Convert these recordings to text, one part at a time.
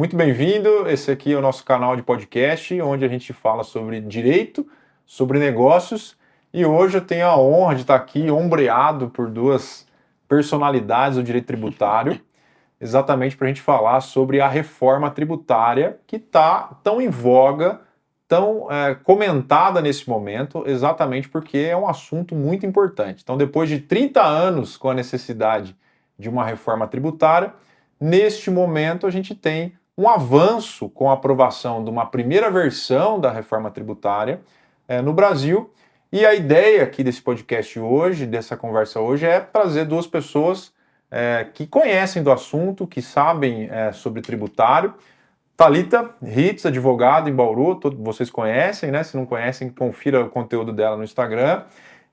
Muito bem-vindo. Esse aqui é o nosso canal de podcast, onde a gente fala sobre direito, sobre negócios. E hoje eu tenho a honra de estar aqui ombreado por duas personalidades do direito tributário, exatamente para a gente falar sobre a reforma tributária que está tão em voga, tão comentada nesse momento, exatamente porque é um assunto muito importante. Então, depois de 30 anos com a necessidade de uma reforma tributária, neste momento a gente tem um avanço com a aprovação de uma primeira versão da reforma tributária no Brasil. E a ideia aqui desse podcast hoje, dessa conversa hoje, é trazer duas pessoas que conhecem do assunto, que sabem sobre tributário. Thalita Ritz, advogada em Bauru, todos vocês conhecem, né? Se não conhecem, confira o conteúdo dela no Instagram.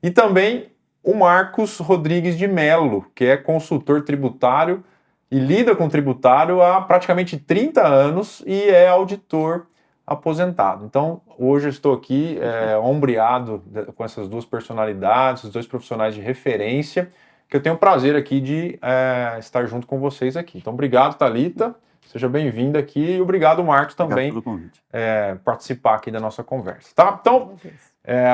E também o Marcos Rodrigues de Mello, que é consultor tributário e lida com tributário há praticamente 30 anos e é auditor aposentado. Então, hoje eu estou aqui ombreado com essas duas personalidades, os dois profissionais de referência, que eu tenho o prazer aqui de estar junto com vocês aqui. Então, obrigado, Thalita, seja bem-vinda aqui e obrigado, Marcos, também por participar aqui da nossa conversa. Tá? Então,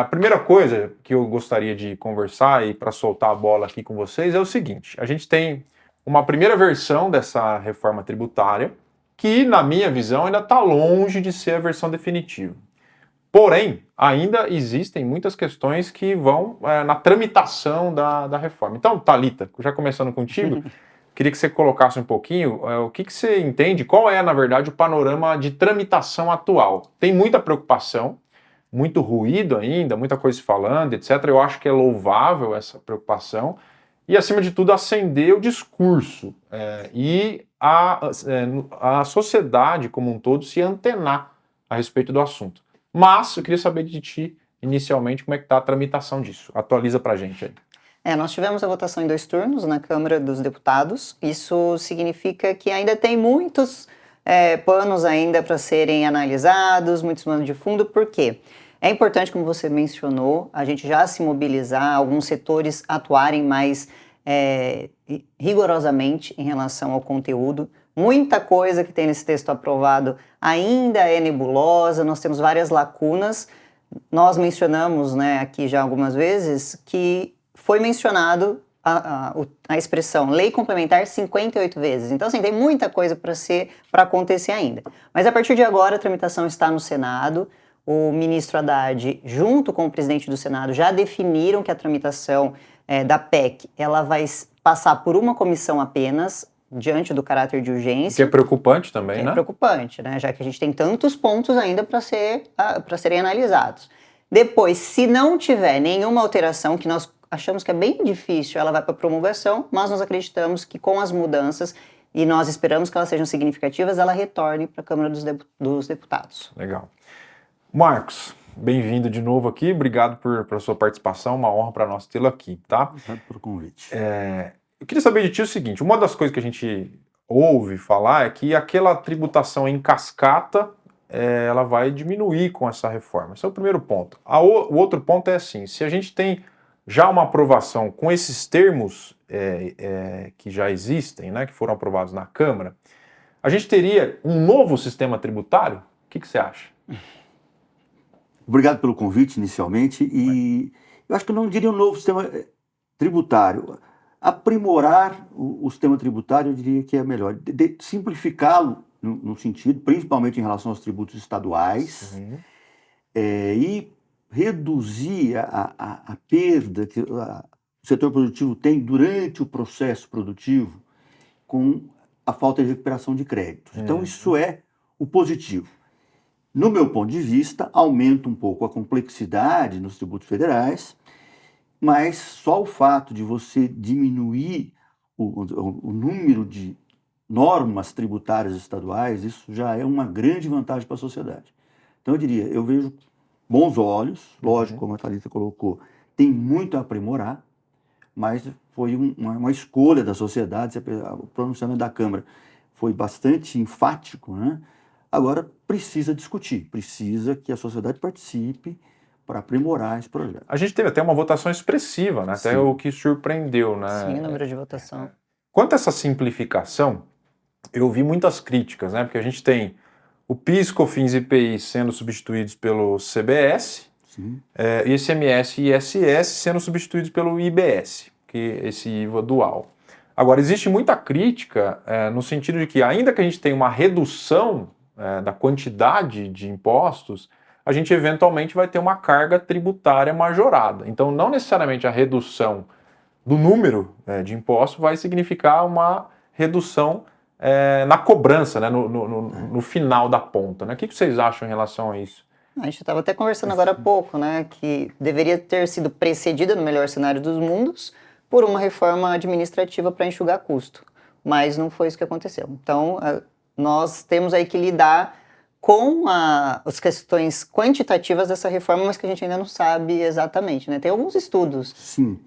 a primeira coisa que eu gostaria de conversar e para soltar a bola aqui com vocês é o seguinte: a gente tem uma primeira versão dessa reforma tributária, que, na minha visão, ainda está longe de ser a versão definitiva. Porém, ainda existem muitas questões que vão na tramitação da reforma. Então, Thalita, já começando contigo, queria que você colocasse um pouquinho o que você entende, qual é, na verdade, o panorama de tramitação atual. Tem muita preocupação, muito ruído ainda, muita coisa se falando, etc. Eu acho que é louvável essa preocupação. E, acima de tudo, acender o discurso e a sociedade como um todo se antenar a respeito do assunto. Mas eu queria saber de ti, inicialmente, como é que está a tramitação disso. Atualiza para a gente aí. Nós tivemos a votação em 2 turnos na Câmara dos Deputados. Isso significa que ainda tem muitos panos ainda para serem analisados, muitos panos de fundo. Por quê? É importante, como você mencionou, a gente já se mobilizar, alguns setores atuarem mais rigorosamente em relação ao conteúdo. Muita coisa que tem nesse texto aprovado ainda é nebulosa, nós temos várias lacunas. Nós mencionamos aqui já algumas vezes que foi mencionado a expressão lei complementar 58 vezes. Então, assim, tem muita coisa para acontecer ainda. Mas a partir de agora, a tramitação está no Senado. O ministro Haddad, junto com o presidente do Senado, já definiram que a tramitação da PEC ela vai passar por uma comissão apenas, diante do caráter de urgência. Que é preocupante também, né? É preocupante, né? Já que a gente tem tantos pontos ainda para serem analisados. Depois, se não tiver nenhuma alteração, que nós achamos que é bem difícil, ela vai para promulgação, mas nós acreditamos que com as mudanças, e nós esperamos que elas sejam significativas, ela retorne para a Câmara dos Deputados. Legal. Marcos, bem-vindo de novo aqui, obrigado pela sua participação, uma honra para nós tê-lo aqui, tá? Obrigado pelo convite. Eu queria saber de ti o seguinte: uma das coisas que a gente ouve falar é que aquela tributação em cascata ela vai diminuir com essa reforma. Esse é o primeiro ponto. O outro ponto é assim: se a gente tem já uma aprovação com esses termos que já existem, né, que foram aprovados na Câmara, a gente teria um novo sistema tributário? O que você acha? Obrigado pelo convite, inicialmente, e eu acho que eu não diria um novo sistema tributário. Aprimorar o sistema tributário, eu diria que é melhor. Simplificá-lo, no sentido, principalmente em relação aos tributos estaduais, e reduzir a perda que o setor produtivo tem durante o processo produtivo com a falta de recuperação de créditos. Então, isso é o positivo. No meu ponto de vista, aumenta um pouco a complexidade nos tributos federais, mas só o fato de você diminuir o número de normas tributárias estaduais, isso já é uma grande vantagem para a sociedade. Então, eu vejo bons olhos, lógico, como a Thalita colocou, tem muito a aprimorar, mas foi uma escolha da sociedade, o pronunciamento da Câmara foi bastante enfático, né? Agora precisa discutir, precisa que a sociedade participe para aprimorar esse projeto. A gente teve até uma votação expressiva, né? Até o que surpreendeu, né? Sim, o número de votação. Quanto a essa simplificação, eu vi muitas críticas, né? Porque a gente tem o PIS, COFINS e IPI sendo substituídos pelo CBS, ICMS e ISS sendo substituídos pelo IBS, que é esse IVA dual. Agora, existe muita crítica no sentido de que, ainda que a gente tenha uma redução da quantidade de impostos, a gente eventualmente vai ter uma carga tributária majorada. Então, não necessariamente a redução do número de impostos vai significar uma redução na cobrança, né, no final da ponta. Né? O que vocês acham em relação a isso? A gente estava até conversando agora há pouco, né, que deveria ter sido precedida, no melhor cenário dos mundos, por uma reforma administrativa para enxugar custo. Mas não foi isso que aconteceu. Então, nós temos aí que lidar com as questões quantitativas dessa reforma, mas que a gente ainda não sabe exatamente, né? Tem alguns estudos. Sim.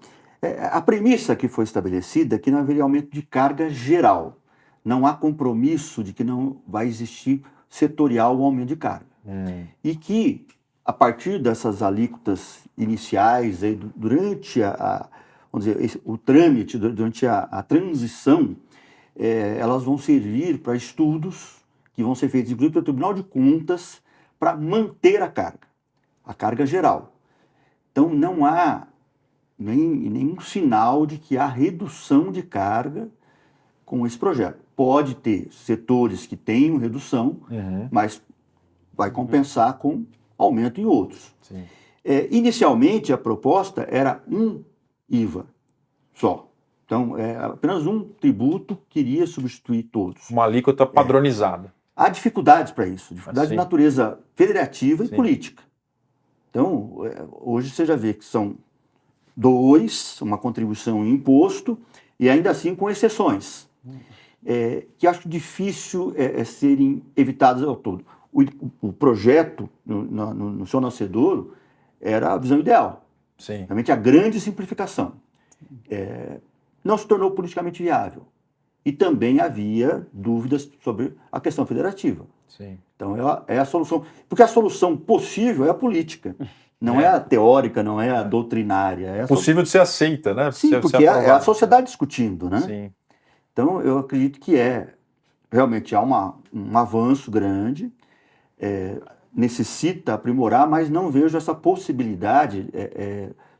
A premissa que foi estabelecida é que não haveria aumento de carga geral. Não há compromisso de que não vai existir setorial o aumento de carga. E que, a partir dessas alíquotas iniciais, aí, durante vamos dizer, o trâmite, durante a transição, elas vão servir para estudos que vão ser feitos, inclusive pelo Tribunal de Contas, para manter a carga geral. Então, não há nenhum sinal de que há redução de carga com esse projeto. Pode ter setores que tenham redução, mas vai compensar com aumento em outros. Inicialmente, a proposta era um IVA só. Então, apenas um tributo queria substituir todos. Uma alíquota padronizada. Há dificuldades para isso, dificuldades de natureza federativa e política. Então, hoje você já vê que são uma contribuição em imposto, e ainda assim com exceções, que acho difícil serem evitadas ao todo. O projeto, no seu nascedouro, era a visão ideal. Realmente a grande simplificação. Não se tornou politicamente viável. E também havia dúvidas sobre a questão federativa. Então é a solução. Porque a solução possível é a política. Não é a teórica, não é a doutrinária. É possível de ser aceita, né? Sim, porque é a sociedade discutindo, né? Então eu acredito que realmente há um avanço grande, necessita aprimorar, mas não vejo essa possibilidade.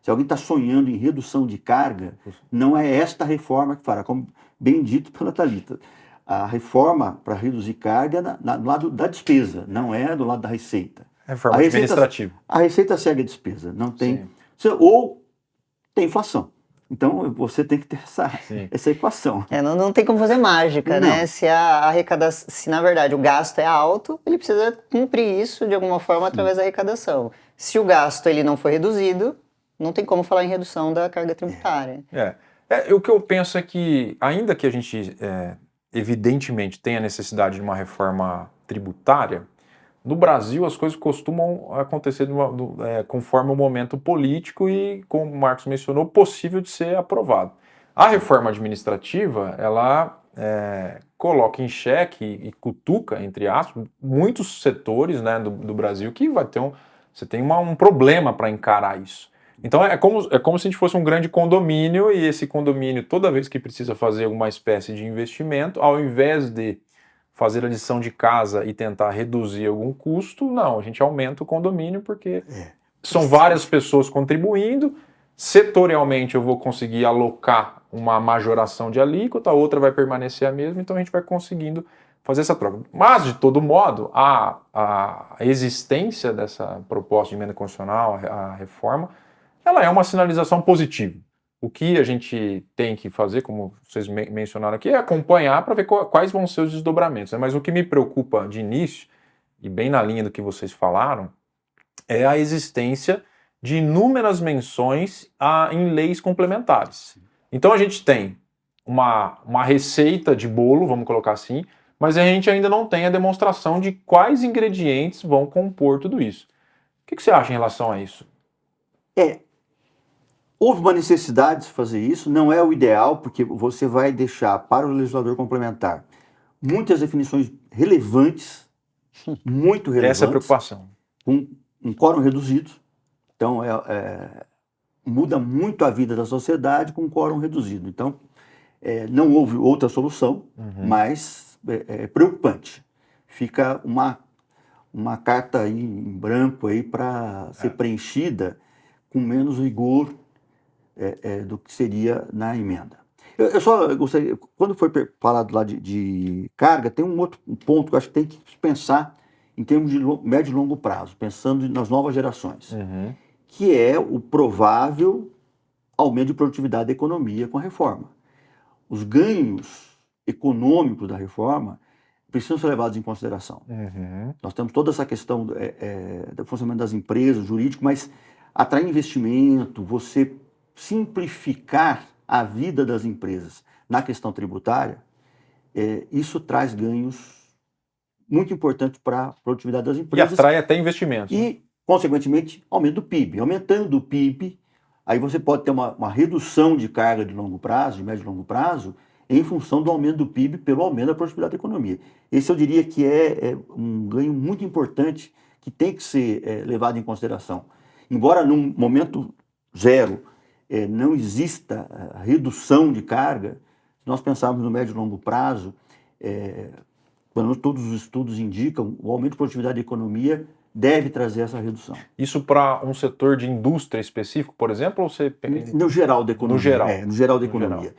Se alguém está sonhando em redução de carga, não é esta reforma que fará, como bem dito pela Thalita. A reforma para reduzir carga é do lado da despesa, não é do lado da receita. Reforma administrativa. A receita segue a despesa, não tem. Ou tem inflação. Então você tem que ter essa equação. Não tem como fazer mágica, né? Se se na verdade o gasto é alto, ele precisa cumprir isso de alguma forma através da arrecadação. Se o gasto ele não foi reduzido, não tem como falar em redução da carga tributária. O que eu penso é que, ainda que a gente evidentemente tenha necessidade de uma reforma tributária, no Brasil as coisas costumam acontecer conforme o momento político e, como o Marcos mencionou, possível de ser aprovado. A reforma administrativa, ela coloca em xeque e cutuca, entre aspas, muitos setores, né, do Brasil que você tem um problema para encarar isso. Então é como se a gente fosse um grande condomínio, e esse condomínio, toda vez que precisa fazer alguma espécie de investimento, ao invés de fazer a lição de casa e tentar reduzir algum custo, não, a gente aumenta o condomínio porque são várias pessoas contribuindo, setorialmente eu vou conseguir alocar uma majoração de alíquota, a outra vai permanecer a mesma, então a gente vai conseguindo fazer essa troca. Mas, de todo modo, a existência dessa proposta de emenda constitucional, a reforma, ela é uma sinalização positiva. O que a gente tem que fazer, como vocês mencionaram aqui, é acompanhar para ver quais vão ser os desdobramentos. Né? Mas o que me preocupa de início, e bem na linha do que vocês falaram, é a existência de inúmeras menções em leis complementares. Então a gente tem uma receita de bolo, vamos colocar assim, mas a gente ainda não tem a demonstração de quais ingredientes vão compor tudo isso. O que você acha em relação a isso? Houve uma necessidade de fazer isso, não é o ideal, porque você vai deixar para o legislador complementar muitas definições relevantes, muito relevantes. Essa é a preocupação. Com um quórum reduzido. Então, muda muito a vida da sociedade com um quórum reduzido. Então, não houve outra solução, mas preocupante. Fica uma carta aí em branco aí para ser preenchida com menos rigor do que seria na emenda. Eu só gostaria, quando foi falado lá de carga, tem um outro ponto que eu acho que tem que pensar em termos de médio e longo prazo, pensando nas novas gerações, que é o provável aumento de produtividade da economia com a reforma. Os ganhos econômicos da reforma precisam ser levados em consideração. Nós temos toda essa questão do funcionamento das empresas, jurídico, mas atrair investimento, você simplificar a vida das empresas na questão tributária, isso traz ganhos muito importantes para a produtividade das empresas. E atrai até investimentos. E, consequentemente, aumento do PIB. Aumentando o PIB, aí você pode ter uma redução de carga de longo prazo, de médio e longo prazo, em função do aumento do PIB pelo aumento da produtividade da economia. Esse eu diria que é um ganho muito importante que tem que ser levado em consideração. Embora num momento zero não exista redução de carga, se nós pensarmos no médio e longo prazo, pelo menos todos os estudos indicam, o aumento de produtividade da economia deve trazer essa redução. Isso para um setor de indústria específico, por exemplo, ou você... No geral da economia. No geral. No geral da economia.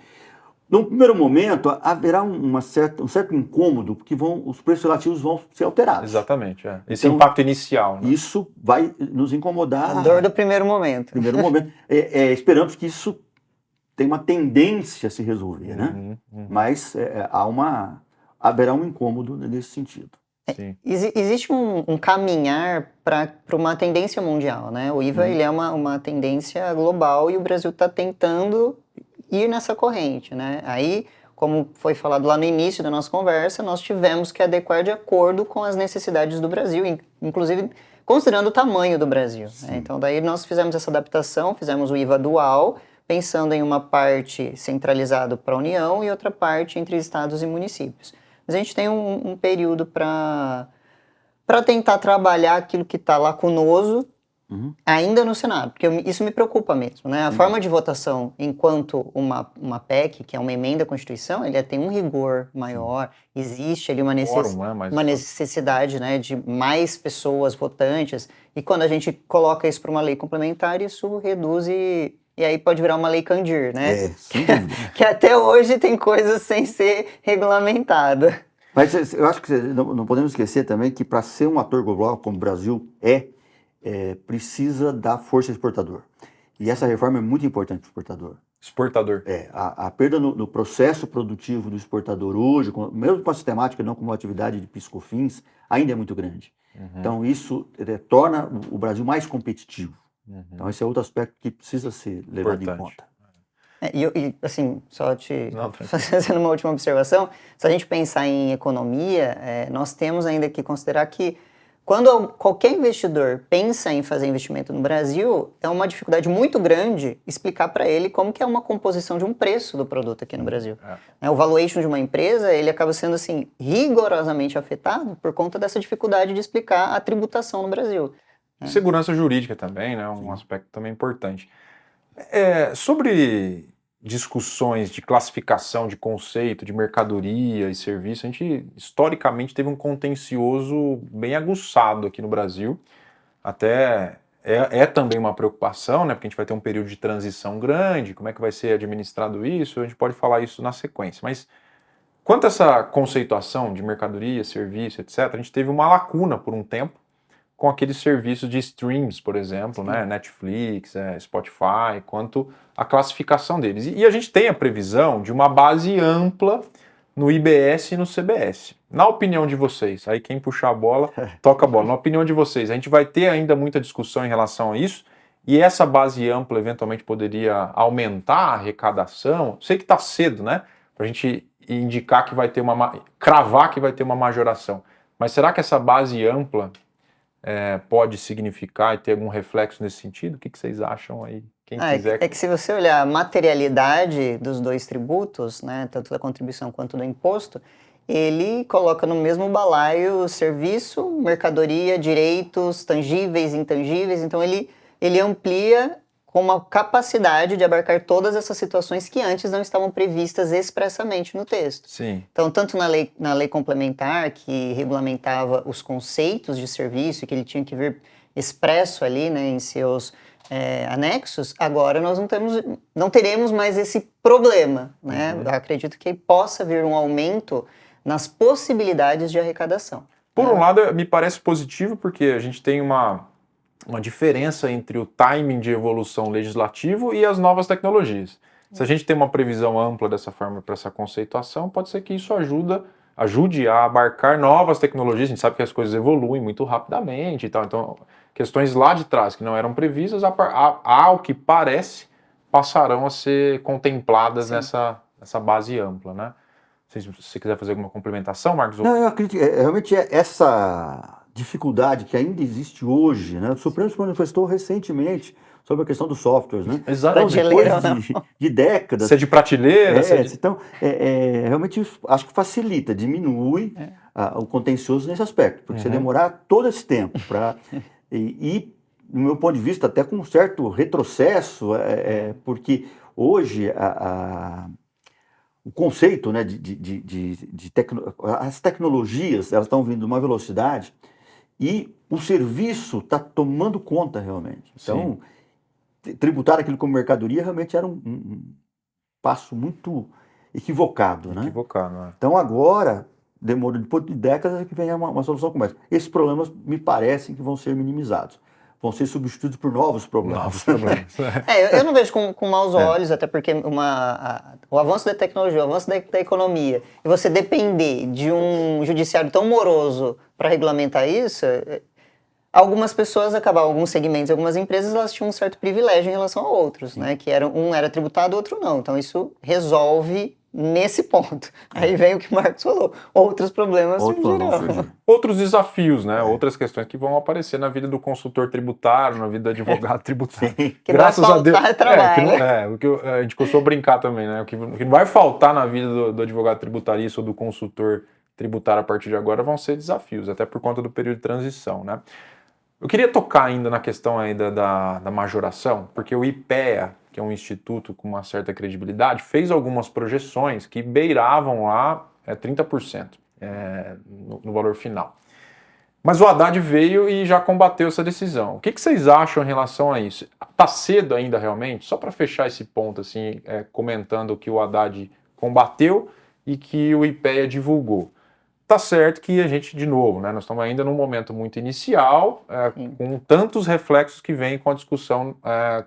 No primeiro momento, haverá um certo incômodo, porque os preços relativos vão ser alterados. Exatamente. Esse impacto inicial. Né? Isso vai nos incomodar. A dor do primeiro momento. Esperamos que isso tenha uma tendência a se resolver, né? Mas haverá um incômodo nesse sentido. Existe um caminhar para uma tendência mundial, né? O IVA ele é uma tendência global e o Brasil está tentando ir nessa corrente, né? Aí, como foi falado lá no início da nossa conversa, nós tivemos que adequar de acordo com as necessidades do Brasil, inclusive considerando o tamanho do Brasil. Né? Então, daí nós fizemos essa adaptação, fizemos o IVA dual, pensando em uma parte centralizada para a União e outra parte entre estados e municípios. Mas a gente tem um período para tentar trabalhar aquilo que está lacunoso ainda no Senado, porque isso me preocupa mesmo, né? A forma de votação, enquanto uma PEC, que é uma emenda à Constituição, ele tem um rigor maior, existe ali uma necessidade, né, de mais pessoas votantes, e quando a gente coloca isso para uma lei complementar, isso reduz e aí pode virar uma lei Candir, né? Que até hoje tem coisas sem ser regulamentada. Mas eu acho que não podemos esquecer também que para ser um ator global como o Brasil precisa da força exportador. E essa reforma é muito importante para o exportador. Exportador. A perda no processo produtivo do exportador hoje, mesmo com a sistemática, não como uma atividade de PIS/COFINS, ainda é muito grande. Então isso torna o Brasil mais competitivo. Então esse é outro aspecto que precisa ser levado em conta. E assim, só fazendo uma última observação, se a gente pensar em economia, nós temos ainda que considerar que quando qualquer investidor pensa em fazer investimento no Brasil, é uma dificuldade muito grande explicar para ele como que é uma composição de um preço do produto aqui no Brasil. O valuation de uma empresa, ele acaba sendo assim, rigorosamente afetado por conta dessa dificuldade de explicar a tributação no Brasil. Segurança jurídica também, né? Um aspecto também importante. Sobre discussões de classificação de conceito, de mercadoria e serviço, a gente historicamente teve um contencioso bem aguçado aqui no Brasil. Até também uma preocupação, né? Porque a gente vai ter um período de transição grande, como é que vai ser administrado isso? A gente pode falar isso na sequência. Mas quanto a essa conceituação de mercadoria, serviço, etc., a gente teve uma lacuna por um tempo com aqueles serviços de streams, por exemplo, né? Netflix, Spotify, quanto a classificação deles. E a gente tem a previsão de uma base ampla no IBS e no CBS. Na opinião de vocês, aí quem puxar a bola, toca a bola. Na opinião de vocês, a gente vai ter ainda muita discussão em relação a isso, e essa base ampla eventualmente poderia aumentar a arrecadação? Sei que está cedo, né? Para a gente indicar que vai ter cravar que vai ter uma majoração. Mas será que essa base ampla pode significar e ter algum reflexo nesse sentido? O que vocês acham aí? Quem quiser... É que se você olhar a materialidade dos dois tributos, né, tanto da contribuição quanto do imposto, ele coloca no mesmo balaio serviço, mercadoria, direitos tangíveis e intangíveis, então ele amplia com uma capacidade de abarcar todas essas situações que antes não estavam previstas expressamente no texto. Sim. Então, tanto na lei complementar, que regulamentava os conceitos de serviço, que ele tinha que vir expresso ali, né, em seus anexos, agora nós não teremos mais esse problema, né? Eu acredito que possa vir um aumento nas possibilidades de arrecadação. Por um lado, me parece positivo, porque a gente tem uma diferença entre o timing de evolução legislativo e as novas tecnologias. Se a gente tem uma previsão ampla dessa forma para essa conceituação, pode ser que isso ajude a abarcar novas tecnologias. A gente sabe que as coisas evoluem muito rapidamente e tal. Então, questões lá de trás que não eram previstas, ao que parece, passarão a ser contempladas nessa base ampla, né? Se você quiser fazer alguma complementação, Marcos? Não, eu acredito que realmente essa dificuldade que ainda existe hoje, né? O Supremo se manifestou recentemente sobre a questão dos softwares, né? Exatamente. Então, depois de décadas... Ser de prateleira... Então, realmente acho que facilita, diminui o contencioso nesse aspecto, porque você demorar todo esse tempo para... E, do meu ponto de vista, até com um certo retrocesso, porque hoje o conceito, né, as tecnologias, elas estão vindo uma velocidade e o serviço está tomando conta realmente. Então, tributar aquilo como mercadoria realmente era um passo muito equivocado, né? Né? Então agora, demorou depois de décadas que vem uma solução como essa. Esses problemas me parecem que vão ser minimizados. Vão ser substituídos por novos problemas. Eu não vejo com maus olhos, até porque o avanço da tecnologia, o avanço da economia, e você depender de um judiciário tão moroso para regulamentar isso, algumas pessoas alguns segmentos, algumas empresas, elas tinham um certo privilégio em relação a outros, né? Que um era tributado, o outro não. Então isso resolve nesse ponto. Aí vem o que o Marcos falou, outros problemas surgirão. Outros desafios, né? Outras questões que vão aparecer na vida do consultor tributário, na vida do advogado tributário. Que graças a Deus. O que a gente costumou brincar também, né? O que não vai faltar na vida do advogado tributarista ou do consultor tributário a partir de agora vão ser desafios, até por conta do período de transição, né? Eu queria tocar ainda na questão ainda da majoração, porque o IPEA, que é um instituto com uma certa credibilidade, fez algumas projeções que beiravam lá 30% no valor final. Mas o Haddad veio e já combateu essa decisão. O que vocês acham em relação a isso? Está cedo ainda realmente? Só para fechar esse ponto, assim, comentando que o Haddad combateu e que o IPEA divulgou. Tá certo que a gente, de novo, né, nós estamos ainda num momento muito inicial, com tantos reflexos que vêm com a discussão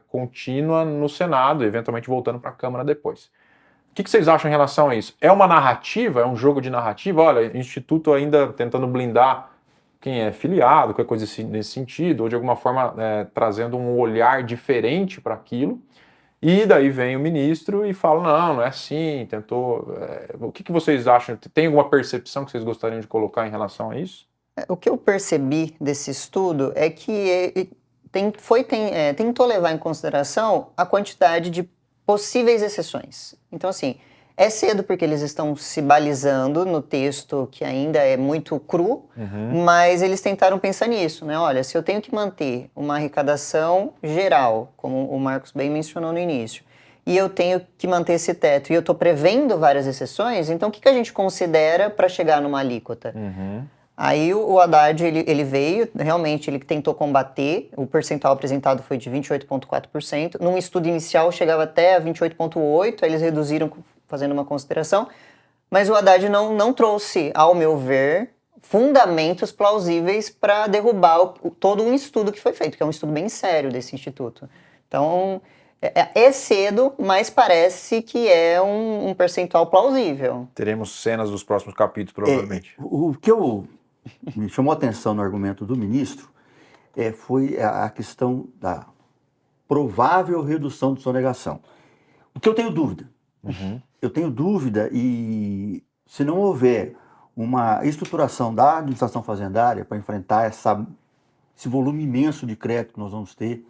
contínua no Senado, eventualmente voltando para a Câmara depois. O que vocês acham em relação a isso? É uma narrativa? É um jogo de narrativa? Olha, o Instituto ainda tentando blindar quem é filiado, qualquer coisa nesse sentido, ou de alguma forma trazendo um olhar diferente para aquilo. E daí vem o ministro e fala, não é assim, tentou... O que vocês acham? Tem alguma percepção que vocês gostariam de colocar em relação a isso? O que eu percebi desse estudo é que tentou levar em consideração a quantidade de possíveis exceções. Então, assim, é cedo porque eles estão se balizando no texto que ainda é muito cru, mas eles tentaram pensar nisso, né? Olha, se eu tenho que manter uma arrecadação geral, como o Marcos bem mencionou no início, e eu tenho que manter esse teto, e eu estou prevendo várias exceções, então o que a gente considera para chegar numa alíquota? Aí o Haddad, ele veio, realmente ele tentou combater, o percentual apresentado foi de 28,4%, num estudo inicial chegava até 28,8%, aí eles reduziram fazendo uma consideração, mas o Haddad não trouxe, ao meu ver, fundamentos plausíveis para derrubar todo um estudo que foi feito, que é um estudo bem sério desse instituto. Então, é cedo, mas parece que é um percentual plausível. Teremos cenas dos próximos capítulos, provavelmente. O que me chamou a atenção no argumento do ministro foi a questão da provável redução de sonegação. O que eu tenho dúvida. Eu tenho dúvida e se não houver uma estruturação da administração fazendária para enfrentar esse volume imenso de crédito que nós vamos ter,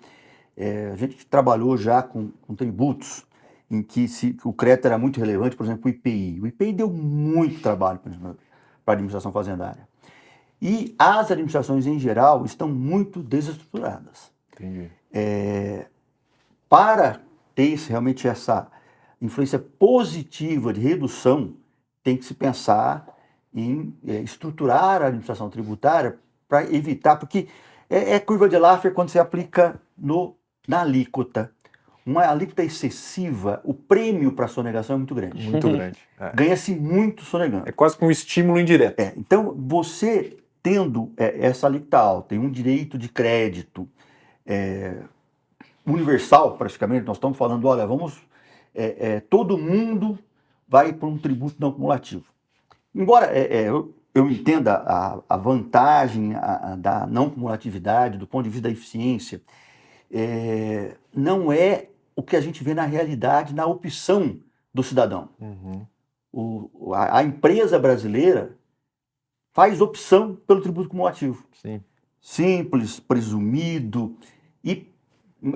a gente trabalhou já com tributos em que o crédito era muito relevante, por exemplo, o IPI. O IPI deu muito trabalho para a administração fazendária. E as administrações em geral estão muito desestruturadas. Entendi. para ter realmente essa influência positiva de redução, tem que se pensar em estruturar a administração tributária para evitar, porque é curva de Laffer quando você aplica na alíquota. Uma alíquota excessiva, o prêmio para a sonegação é muito grande. Muito grande. Ganha-se muito sonegando. É quase que um estímulo indireto. Então, você tendo essa alíquota alta e um direito de crédito universal, praticamente, nós estamos falando, olha, todo mundo vai para um tributo não cumulativo. Embora eu entenda a vantagem da não cumulatividade, do ponto de vista da eficiência, não é o que a gente vê na realidade, na opção do cidadão. A empresa brasileira faz opção pelo tributo cumulativo. Sim. Simples, presumido, e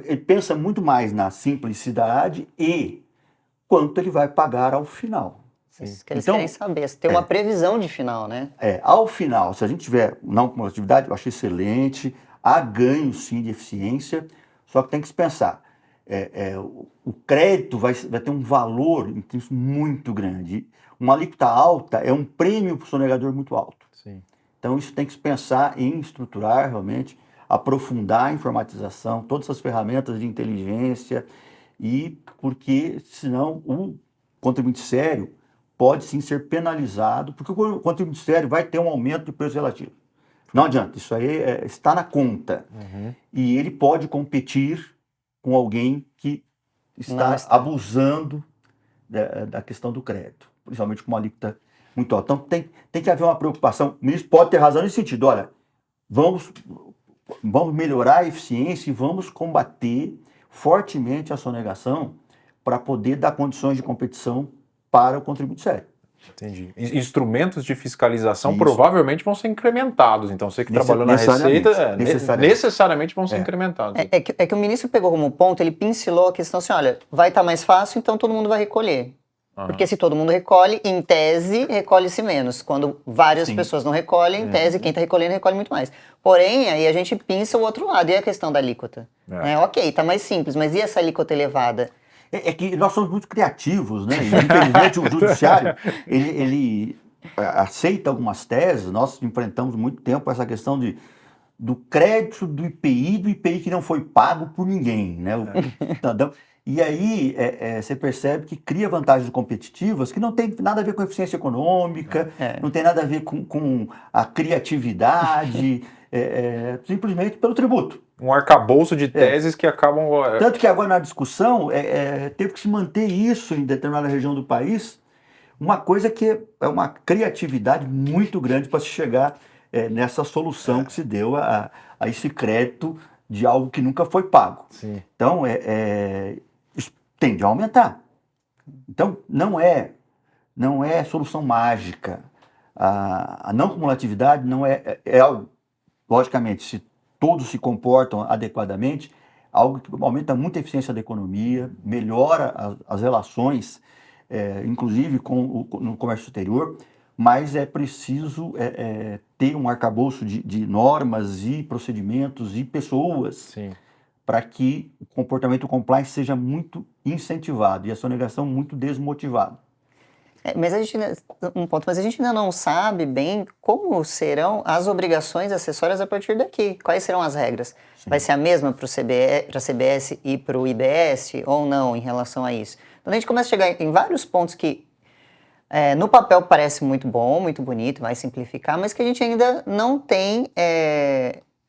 ele pensa muito mais na simplicidade e quanto ele vai pagar ao final. Isso que eles querem saber, se tem uma previsão de final, né? Ao final, se a gente tiver não cumulatividade, eu acho excelente, há ganho sim de eficiência, só que tem que se pensar, o crédito vai ter um valor muito grande. Uma alíquota alta é um prêmio para o sonegador muito alto. Sim. Então isso tem que se pensar em estruturar realmente, aprofundar a informatização, todas as ferramentas de inteligência, porque senão o contribuinte sério pode sim ser penalizado, porque o contribuinte sério vai ter um aumento de preço relativo. Não adianta, isso aí está na conta. E ele pode competir com alguém que está abusando da questão do crédito, principalmente com uma alíquota muito alta. Então tem que haver uma preocupação. O ministro pode ter razão nesse sentido. Olha, vamos melhorar a eficiência e vamos combater fortemente a sonegação para poder dar condições de competição para o contribuinte sério. Entendi. Instrumentos de fiscalização provavelmente vão ser incrementados. Então, você que trabalhou na Receita, necessariamente vão ser incrementados. É que o ministro pegou como ponto, ele pincelou a questão assim, olha, vai estar mais fácil, então todo mundo vai recolher. Porque se todo mundo recolhe, em tese, recolhe-se menos. Quando várias pessoas não recolhem, em tese, quem está recolhendo, recolhe muito mais. Porém, aí a gente pinça o outro lado, e a questão da alíquota? Ok, está mais simples, mas e essa alíquota elevada? É que nós somos muito criativos, né? E, infelizmente, o judiciário, ele aceita algumas teses. Nós enfrentamos muito tempo essa questão do crédito do IPI que não foi pago por ninguém, né? E aí você percebe que cria vantagens competitivas que não tem nada a ver com eficiência econômica, não tem nada a ver com a criatividade, simplesmente pelo tributo. Um arcabouço de teses que acabam... Tanto que agora na discussão teve que se manter isso em determinada região do país, uma coisa que é uma criatividade muito grande para se chegar nessa solução que se deu a esse crédito de algo que nunca foi pago. Sim. Então, isso tende a aumentar. Então, não é solução mágica. A não cumulatividade não é algo, logicamente, se todos se comportam adequadamente, algo que aumenta muito a eficiência da economia, melhora as relações, inclusive no comércio exterior, mas é preciso ter um arcabouço de normas e procedimentos e pessoas para que o comportamento compliance seja muito incentivado e a sonegação muito desmotivada. Mas a gente ainda não sabe bem como serão as obrigações acessórias a partir daqui. Quais serão as regras? Sim. Vai ser a mesma para a CBS e para o IBS ou não em relação a isso? Então a gente começa a chegar em vários pontos que no papel parece muito bom, muito bonito, vai simplificar, mas que a gente ainda não tem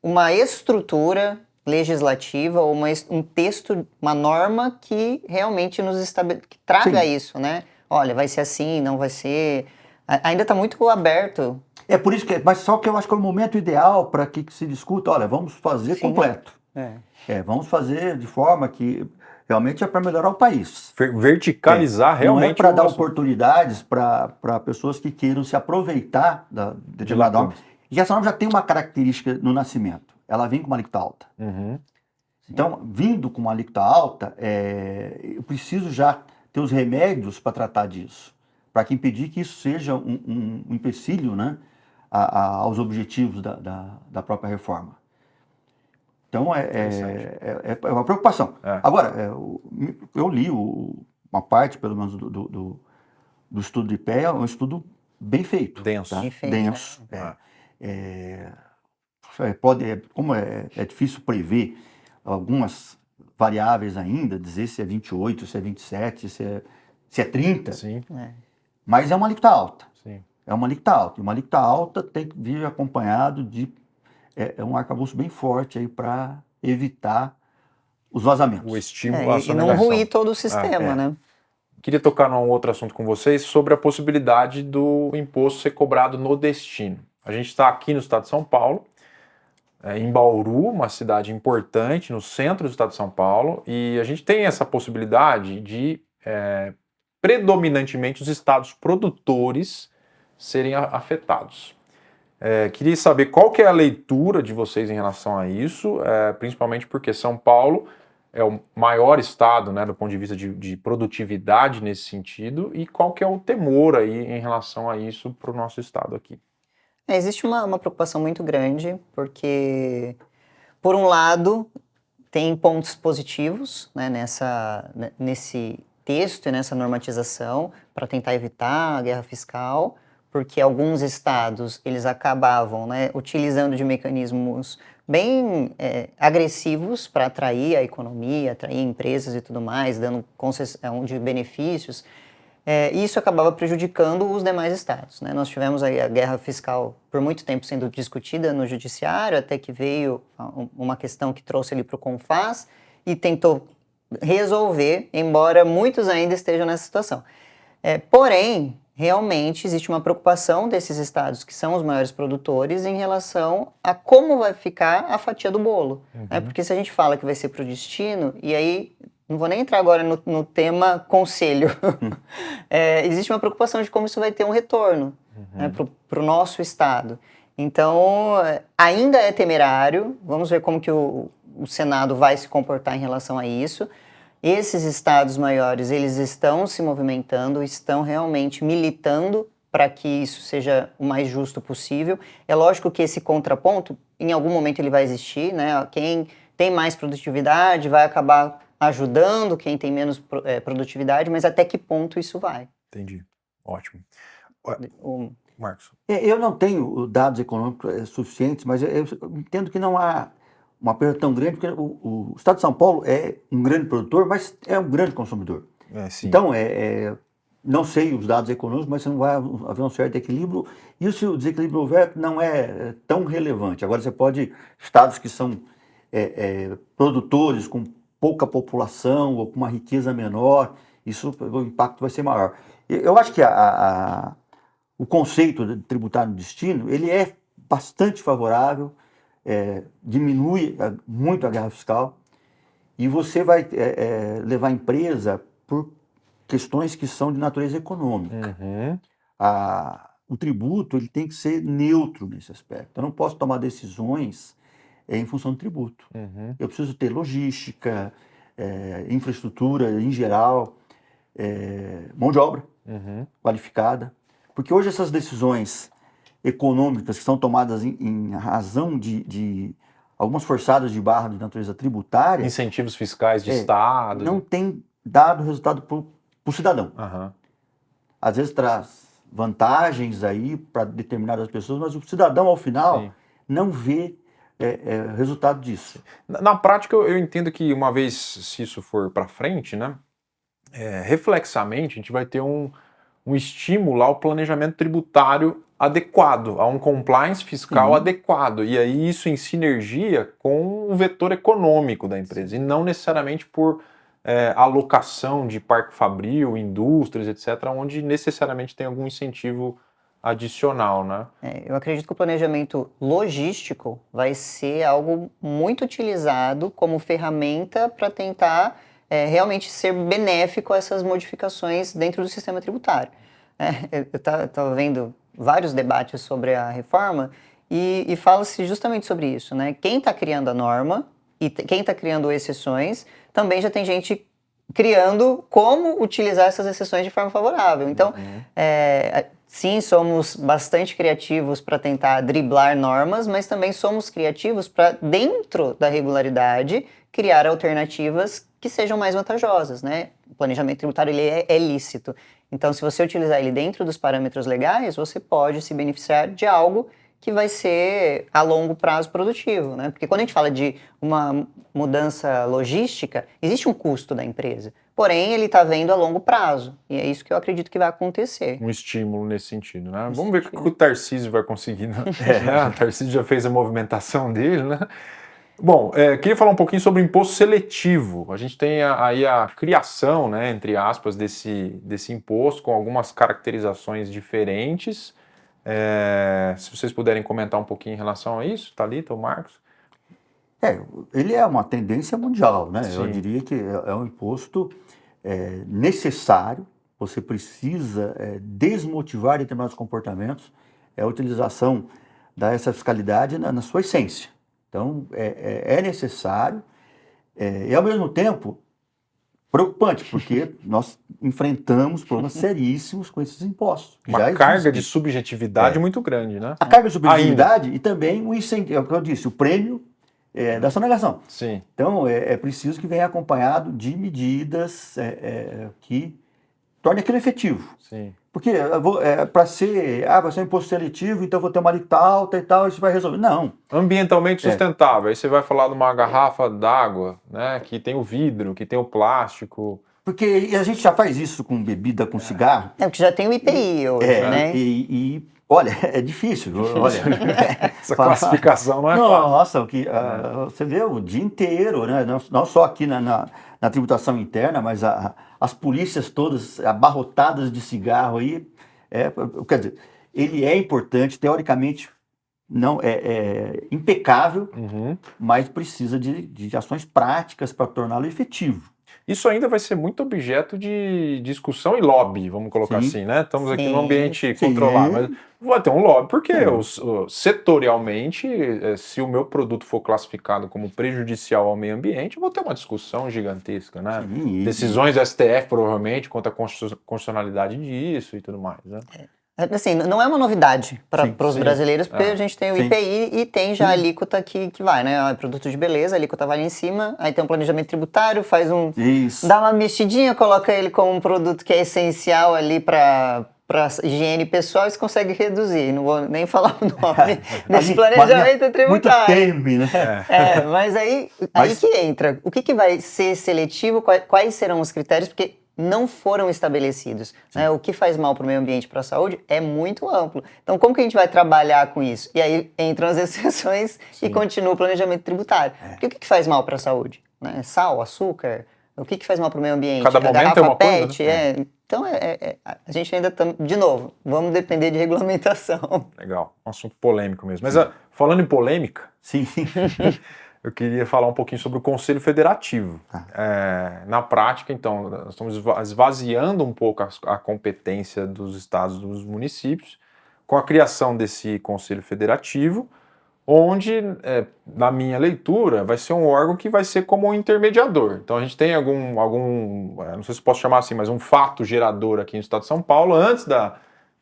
uma estrutura legislativa ou um texto, uma norma que realmente que traga isso, né? Olha, vai ser assim, não vai ser... Ainda está muito aberto. Por isso mas só que eu acho que é o momento ideal para que se discuta, olha, vamos fazer completo. Vamos fazer de forma que realmente é para melhorar o país. Verticalizar realmente. Não é para dar oportunidades para pessoas que queiram se aproveitar de uma norma. E essa norma já tem uma característica no nascimento. Ela vem com uma alíquota alta. Então, vindo com uma alíquota alta, eu preciso já ter os remédios para tratar disso, para impedir que isso seja um empecilho, né, aos objetivos da própria reforma. Então, é uma preocupação. Agora, eu li uma parte, pelo menos, do estudo do IPEA, é um estudo bem feito. Denso. Tá? Bem feito, Denso. Como é difícil prever algumas variáveis ainda, dizer se é 28, se é 27, se é 30, Sim, mas é uma alíquota alta. sim. É uma alíquota alta. E uma alíquota alta tem que vir acompanhado de um arcabouço bem forte aí para evitar os vazamentos. O estímulo, a e não sonegação. ruir todo o sistema, né? Queria tocar num outro assunto com vocês sobre a possibilidade do imposto ser cobrado no destino. A gente está aqui no estado de São Paulo, em Bauru, uma cidade importante no centro do estado de São Paulo, e a gente tem essa possibilidade de, predominantemente, os estados produtores serem afetados. Queria saber qual que é a leitura de vocês em relação a isso, principalmente porque São Paulo é o maior estado, né, do ponto de vista de produtividade nesse sentido, e qual que é o temor aí em relação a isso para o nosso estado aqui? Existe uma preocupação muito grande, porque, por um lado, tem pontos positivos, né, nesse texto e nessa normatização para tentar evitar a guerra fiscal, porque alguns estados eles acabavam, né, utilizando de mecanismos bem agressivos para atrair a economia, atrair empresas e tudo mais, dando concessão de benefícios. E isso acabava prejudicando os demais estados, né? Nós tivemos aí a guerra fiscal por muito tempo sendo discutida no judiciário, até que veio uma questão que trouxe ele para o CONFAS e tentou resolver, embora muitos ainda estejam nessa situação. Porém, realmente existe uma preocupação desses estados que são os maiores produtores em relação a como vai ficar a fatia do bolo. Né? Porque se a gente fala que vai ser para o destino, e aí não vou nem entrar agora no tema conselho, existe uma preocupação de como isso vai ter um retorno né, para o nosso estado. Então, ainda é temerário, vamos ver como que o Senado vai se comportar em relação a isso. Esses estados maiores, eles estão se movimentando, estão realmente militando para que isso seja o mais justo possível. É lógico que esse contraponto, em algum momento ele vai existir, né? Quem tem mais produtividade vai acabar ajudando quem tem menos produtividade, mas até que ponto isso vai? Entendi. Ótimo. Marcos. Eu não tenho dados econômicos suficientes, mas eu entendo que não há uma perda tão grande, porque o estado de São Paulo é um grande produtor, mas é um grande consumidor. Sim. Então, não sei os dados econômicos, mas não vai haver um certo equilíbrio. E se o desequilíbrio houver, não é tão relevante. Agora, você pode, estados que são produtores com pouca população ou com uma riqueza menor, o impacto vai ser maior. Eu acho que o conceito de tributário no destino, ele é bastante favorável, diminui muito a guerra fiscal e você vai levar a empresa por questões que são de natureza econômica. O tributo ele tem que ser neutro nesse aspecto. Eu não posso tomar decisões em função do tributo. Eu preciso ter logística, infraestrutura em geral, mão de obra qualificada. Porque hoje essas decisões econômicas que são tomadas em razão de algumas forçadas de barra de natureza tributária... Incentivos fiscais de Estado. Não tem dado resultado para o cidadão. Às vezes traz vantagens aí para determinadas pessoas, mas o cidadão, ao final, não vê resultado disso. Na prática, eu entendo que uma vez, se isso for para frente, né, reflexamente, a gente vai ter um estímulo ao planejamento tributário adequado, a um compliance fiscal adequado, e aí isso em sinergia com o vetor econômico da empresa, e não necessariamente por alocação de parque fabril, indústrias, etc., onde necessariamente tem algum incentivo adicional, né? Eu acredito que o planejamento logístico vai ser algo muito utilizado como ferramenta para tentar realmente ser benéfico a essas modificações dentro do sistema tributário. Eu estava vendo vários debates sobre a reforma e fala-se justamente sobre isso, né? Quem está criando a norma e quem está criando exceções, também já tem gente criando como utilizar essas exceções de forma favorável. Então, sim, somos bastante criativos para tentar driblar normas, mas também somos criativos para, dentro da regularidade, criar alternativas que sejam mais vantajosas, né? O planejamento tributário ele é lícito. Então, se você utilizar ele dentro dos parâmetros legais, você pode se beneficiar de algo que vai ser a longo prazo produtivo, né? Porque quando a gente fala de uma mudança logística, existe um custo da empresa. Porém, ele está vendo a longo prazo. E é isso que eu acredito que vai acontecer. Um estímulo nesse sentido, né? Vamos ver o que o Tarcísio vai conseguir, né? O Tarcísio já fez a movimentação dele, né? Bom, queria falar um pouquinho sobre o imposto seletivo. A gente tem aí a criação, né, entre aspas, desse imposto com algumas caracterizações diferentes. Se vocês puderem comentar um pouquinho em relação a isso, Thalita ou Marcos? Ele é uma tendência mundial, né? Sim. Eu diria que é um imposto necessário. Você precisa desmotivar determinados comportamentos. É a utilização dessa fiscalidade na sua essência. Então, é necessário e, ao mesmo tempo, preocupante, porque nós enfrentamos problemas seríssimos com esses impostos. Uma carga de subjetividade muito grande, né? A carga de subjetividade e também o incentivo, é o que eu disse, o prêmio da sonegação. Sim. Então, é preciso que venha acompanhado de medidas que tornem aquilo efetivo. Sim. Porque para ser, vai ser um imposto seletivo, então vou ter uma alíquota alta e tal, isso vai resolver. Não. Ambientalmente sustentável. Aí você vai falar de uma garrafa d'água, né, que tem o vidro, que tem o plástico. Porque a gente já faz isso com bebida, com cigarro. Porque já tem o IPI hoje, né? E olha, é difícil. Olha, essa classificação não é fácil. Nossa, você vê o dia inteiro, né? Não só aqui na tributação interna, mas as polícias todas abarrotadas de cigarro aí. Quer dizer, ele é importante, teoricamente não é impecável, mas precisa de ações práticas para torná-lo efetivo. Isso ainda vai ser muito objeto de discussão e lobby, vamos colocar assim, né? Estamos aqui num ambiente controlado, mas vai ter um lobby, porque setorialmente, se o meu produto for classificado como prejudicial ao meio ambiente, eu vou ter uma discussão gigantesca, né? Sim, decisões do STF, provavelmente, quanto à constitucionalidade disso e tudo mais, né? Assim, não é uma novidade para os brasileiros, porque a gente tem o IPI e tem já a alíquota que vai, né? Produto de beleza, a alíquota vai lá em cima, aí tem um planejamento tributário, faz dá uma mexidinha, coloca ele como um produto que é essencial ali para higiene pessoal e você consegue reduzir. Não vou nem falar o nome desse planejamento tributário. Muito termo, né? Mas aí que entra. O que vai ser seletivo, quais serão os critérios, porque não foram estabelecidos. Né? O que faz mal para o meio ambiente e para a saúde é muito amplo. Então, como que a gente vai trabalhar com isso? E aí entram as exceções e continua o planejamento tributário. Porque o que faz mal para a saúde? Né? Sal, açúcar? O que faz mal para o meio ambiente? Cada momento garrafa é uma PET? coisa, né? Então, a gente ainda está... De novo, vamos depender de regulamentação. Legal, um assunto polêmico mesmo. Mas falando em polêmica... Sim. Eu queria falar um pouquinho sobre o Conselho Federativo. Na prática, então, nós estamos esvaziando um pouco a competência dos estados e dos municípios com a criação desse Conselho Federativo, onde, na minha leitura, vai ser um órgão que vai ser como um intermediador. Então, a gente tem algum não sei se posso chamar assim, mas um fato gerador aqui no estado de São Paulo, antes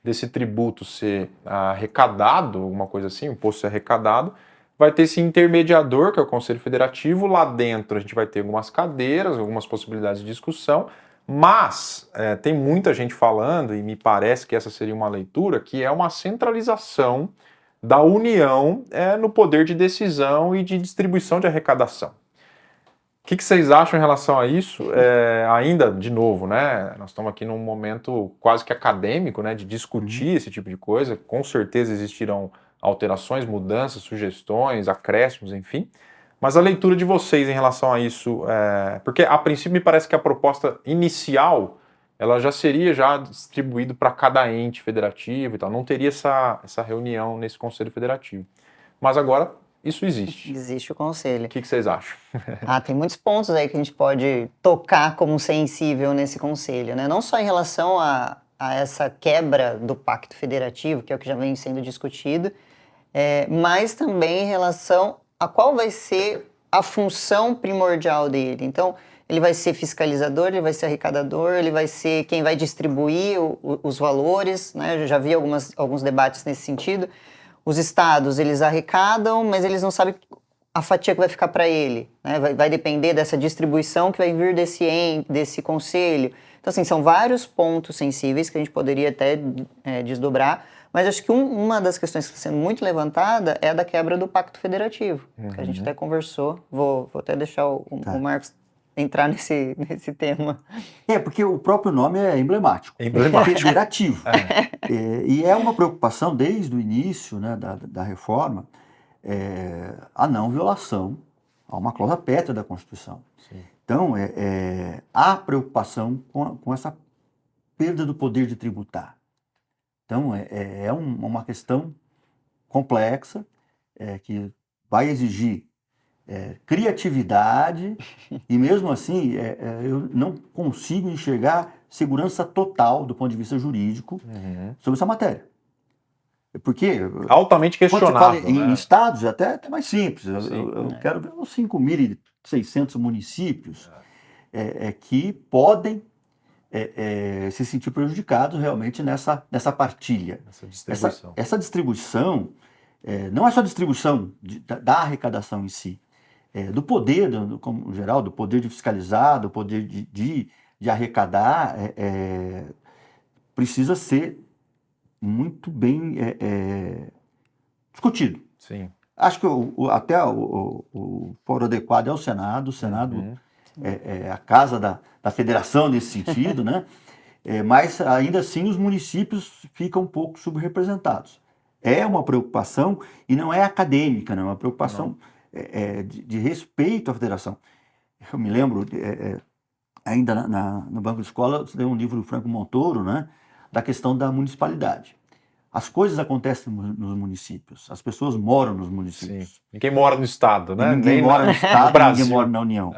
desse tributo ser arrecadado, alguma coisa assim, o imposto ser arrecadado, vai ter esse intermediador, que é o Conselho Federativo. Lá dentro a gente vai ter algumas cadeiras, algumas possibilidades de discussão, mas tem muita gente falando, e me parece que essa seria uma leitura, que é uma centralização da União no poder de decisão e de distribuição de arrecadação. O que vocês acham em relação a isso? Ainda, de novo, né, nós estamos aqui num momento quase que acadêmico, né, de discutir esse tipo de coisa. Com certeza existirão alterações, mudanças, sugestões, acréscimos, enfim. Mas a leitura de vocês em relação a isso, porque a princípio me parece que a proposta inicial, ela já seria distribuído para cada ente federativo e tal, não teria essa reunião nesse Conselho Federativo. Mas agora isso existe. Existe o conselho. O que vocês acham? Tem muitos pontos aí que a gente pode tocar como sensível nesse conselho, né? Não só em relação a essa quebra do pacto federativo, que é o que já vem sendo discutido, mas também em relação a qual vai ser a função primordial dele. Então, ele vai ser fiscalizador, ele vai ser arrecadador, ele vai ser quem vai distribuir os valores, né? Eu já vi alguns debates nesse sentido. Os estados, eles arrecadam, mas eles não sabem a fatia que vai ficar para ele, né? Vai depender dessa distribuição que vai vir desse conselho. Então, assim, são vários pontos sensíveis que a gente poderia até desdobrar, mas acho que uma das questões que está sendo muito levantada é a da quebra do Pacto Federativo, que a gente até conversou. Vou até deixar o Marcos entrar nesse tema. Porque o próprio nome é emblemático. Federativo. E é uma preocupação desde o início, né, da reforma, a não violação a uma cláusula pétrea da Constituição. Sim. Então, há preocupação com essa perda do poder de tributar. Então, é uma questão complexa, que vai exigir criatividade, e mesmo assim eu não consigo enxergar segurança total do ponto de vista jurídico sobre essa matéria. Porque altamente questionável. Quando você fala em estados, é até mais simples. Eu quero ver os 5.600 municípios que podem se sentir prejudicados realmente nessa partilha. Essa distribuição não é só a distribuição da arrecadação em si, do poder, como geral, do poder de fiscalizar, do poder de arrecadar, precisa ser muito bem discutido. Sim. Acho que até o foro adequado é o Senado. O Senado é a casa da federação nesse sentido, né? Mas ainda assim os municípios ficam um pouco subrepresentados. É uma preocupação, e não é acadêmica, não é uma preocupação de respeito à federação. Eu me lembro, ainda no banco de escola, eu um livro do Franco Montoro, né, da questão da municipalidade. As coisas acontecem nos municípios, as pessoas moram nos municípios. Sim. Ninguém mora no estado, né? Ninguém mora no estado, ninguém mora na União.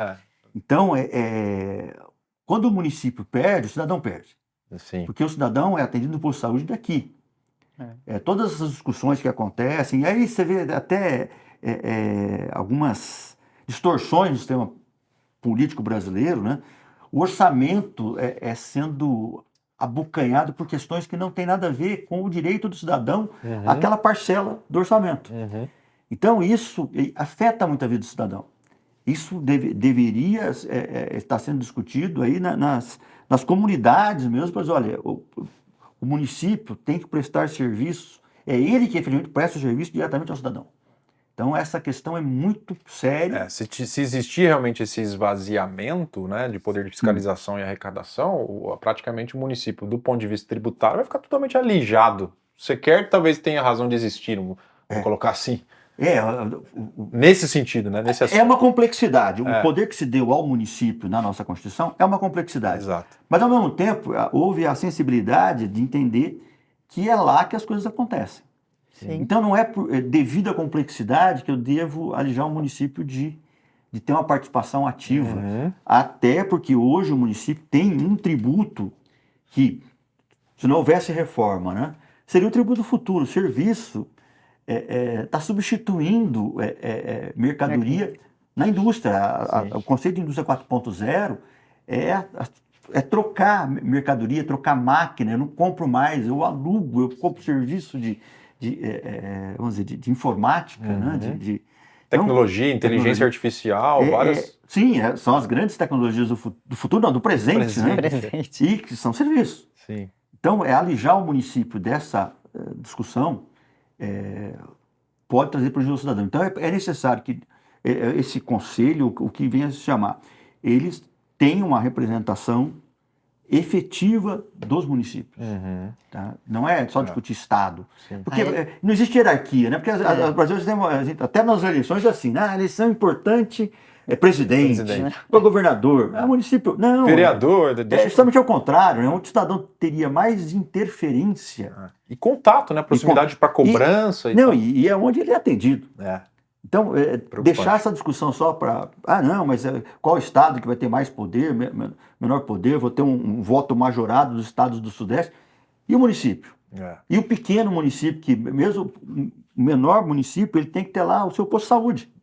Então, quando o município perde, o cidadão perde. Sim. Porque o cidadão é atendido no posto de saúde daqui. Todas essas discussões que acontecem, e aí você vê até algumas distorções do sistema político brasileiro, né? O orçamento sendo abocanhado por questões que não tem nada a ver com o direito do cidadão àquela parcela do orçamento. Então, isso afeta muito a vida do cidadão. Isso deveria estar sendo discutido aí nas comunidades mesmo, para dizer, olha, o município tem que prestar serviço, é ele que efetivamente presta o serviço diretamente ao cidadão. Então, essa questão é muito séria. Se existir realmente esse esvaziamento, né, de poder de fiscalização e arrecadação, praticamente o município, do ponto de vista tributário, vai ficar totalmente alijado. Você quer, talvez tenha razão de existir, vamos colocar assim. Nesse sentido, né? Nesse aspecto. É uma complexidade. O poder que se deu ao município na nossa Constituição é uma complexidade. Exato. Mas, ao mesmo tempo, houve a sensibilidade de entender que é lá que as coisas acontecem. Sim. Então, não é devido à complexidade que eu devo alijar o município de ter uma participação ativa. Até porque hoje o município tem um tributo que, se não houvesse reforma, né, seria o tributo futuro. O serviço está substituindo mercadoria na indústria. O conceito de indústria 4.0 é trocar mercadoria, trocar máquina. Eu não compro mais, eu alugo, eu compro serviço de informática, né? Tecnologia, inteligência artificial, várias... Sim, são as grandes tecnologias do futuro, não, do presente, né? E que são serviços. Sim. Então, alijar o município dessa discussão pode trazer prejuízo ao cidadão. Então, é necessário que esse conselho, o que venha a se chamar, eles tenham uma representação efetiva dos municípios. Tá? Não é só discutir Estado. Sim. Porque não existe hierarquia, né? Porque o Brasil até nas eleições é assim, a eleição importante é presidente. Governador, município. Não. Vereador. Justamente ao contrário, né? Onde o cidadão teria mais interferência. E contato, né? Proximidade para cobrança. E é onde ele é atendido. Então, deixar essa discussão só para... não, mas qual estado que vai ter mais poder, menor poder, vou ter um voto majorado dos estados do Sudeste. E o município? E o pequeno município, que mesmo o menor município, ele tem que ter lá o seu posto de saúde.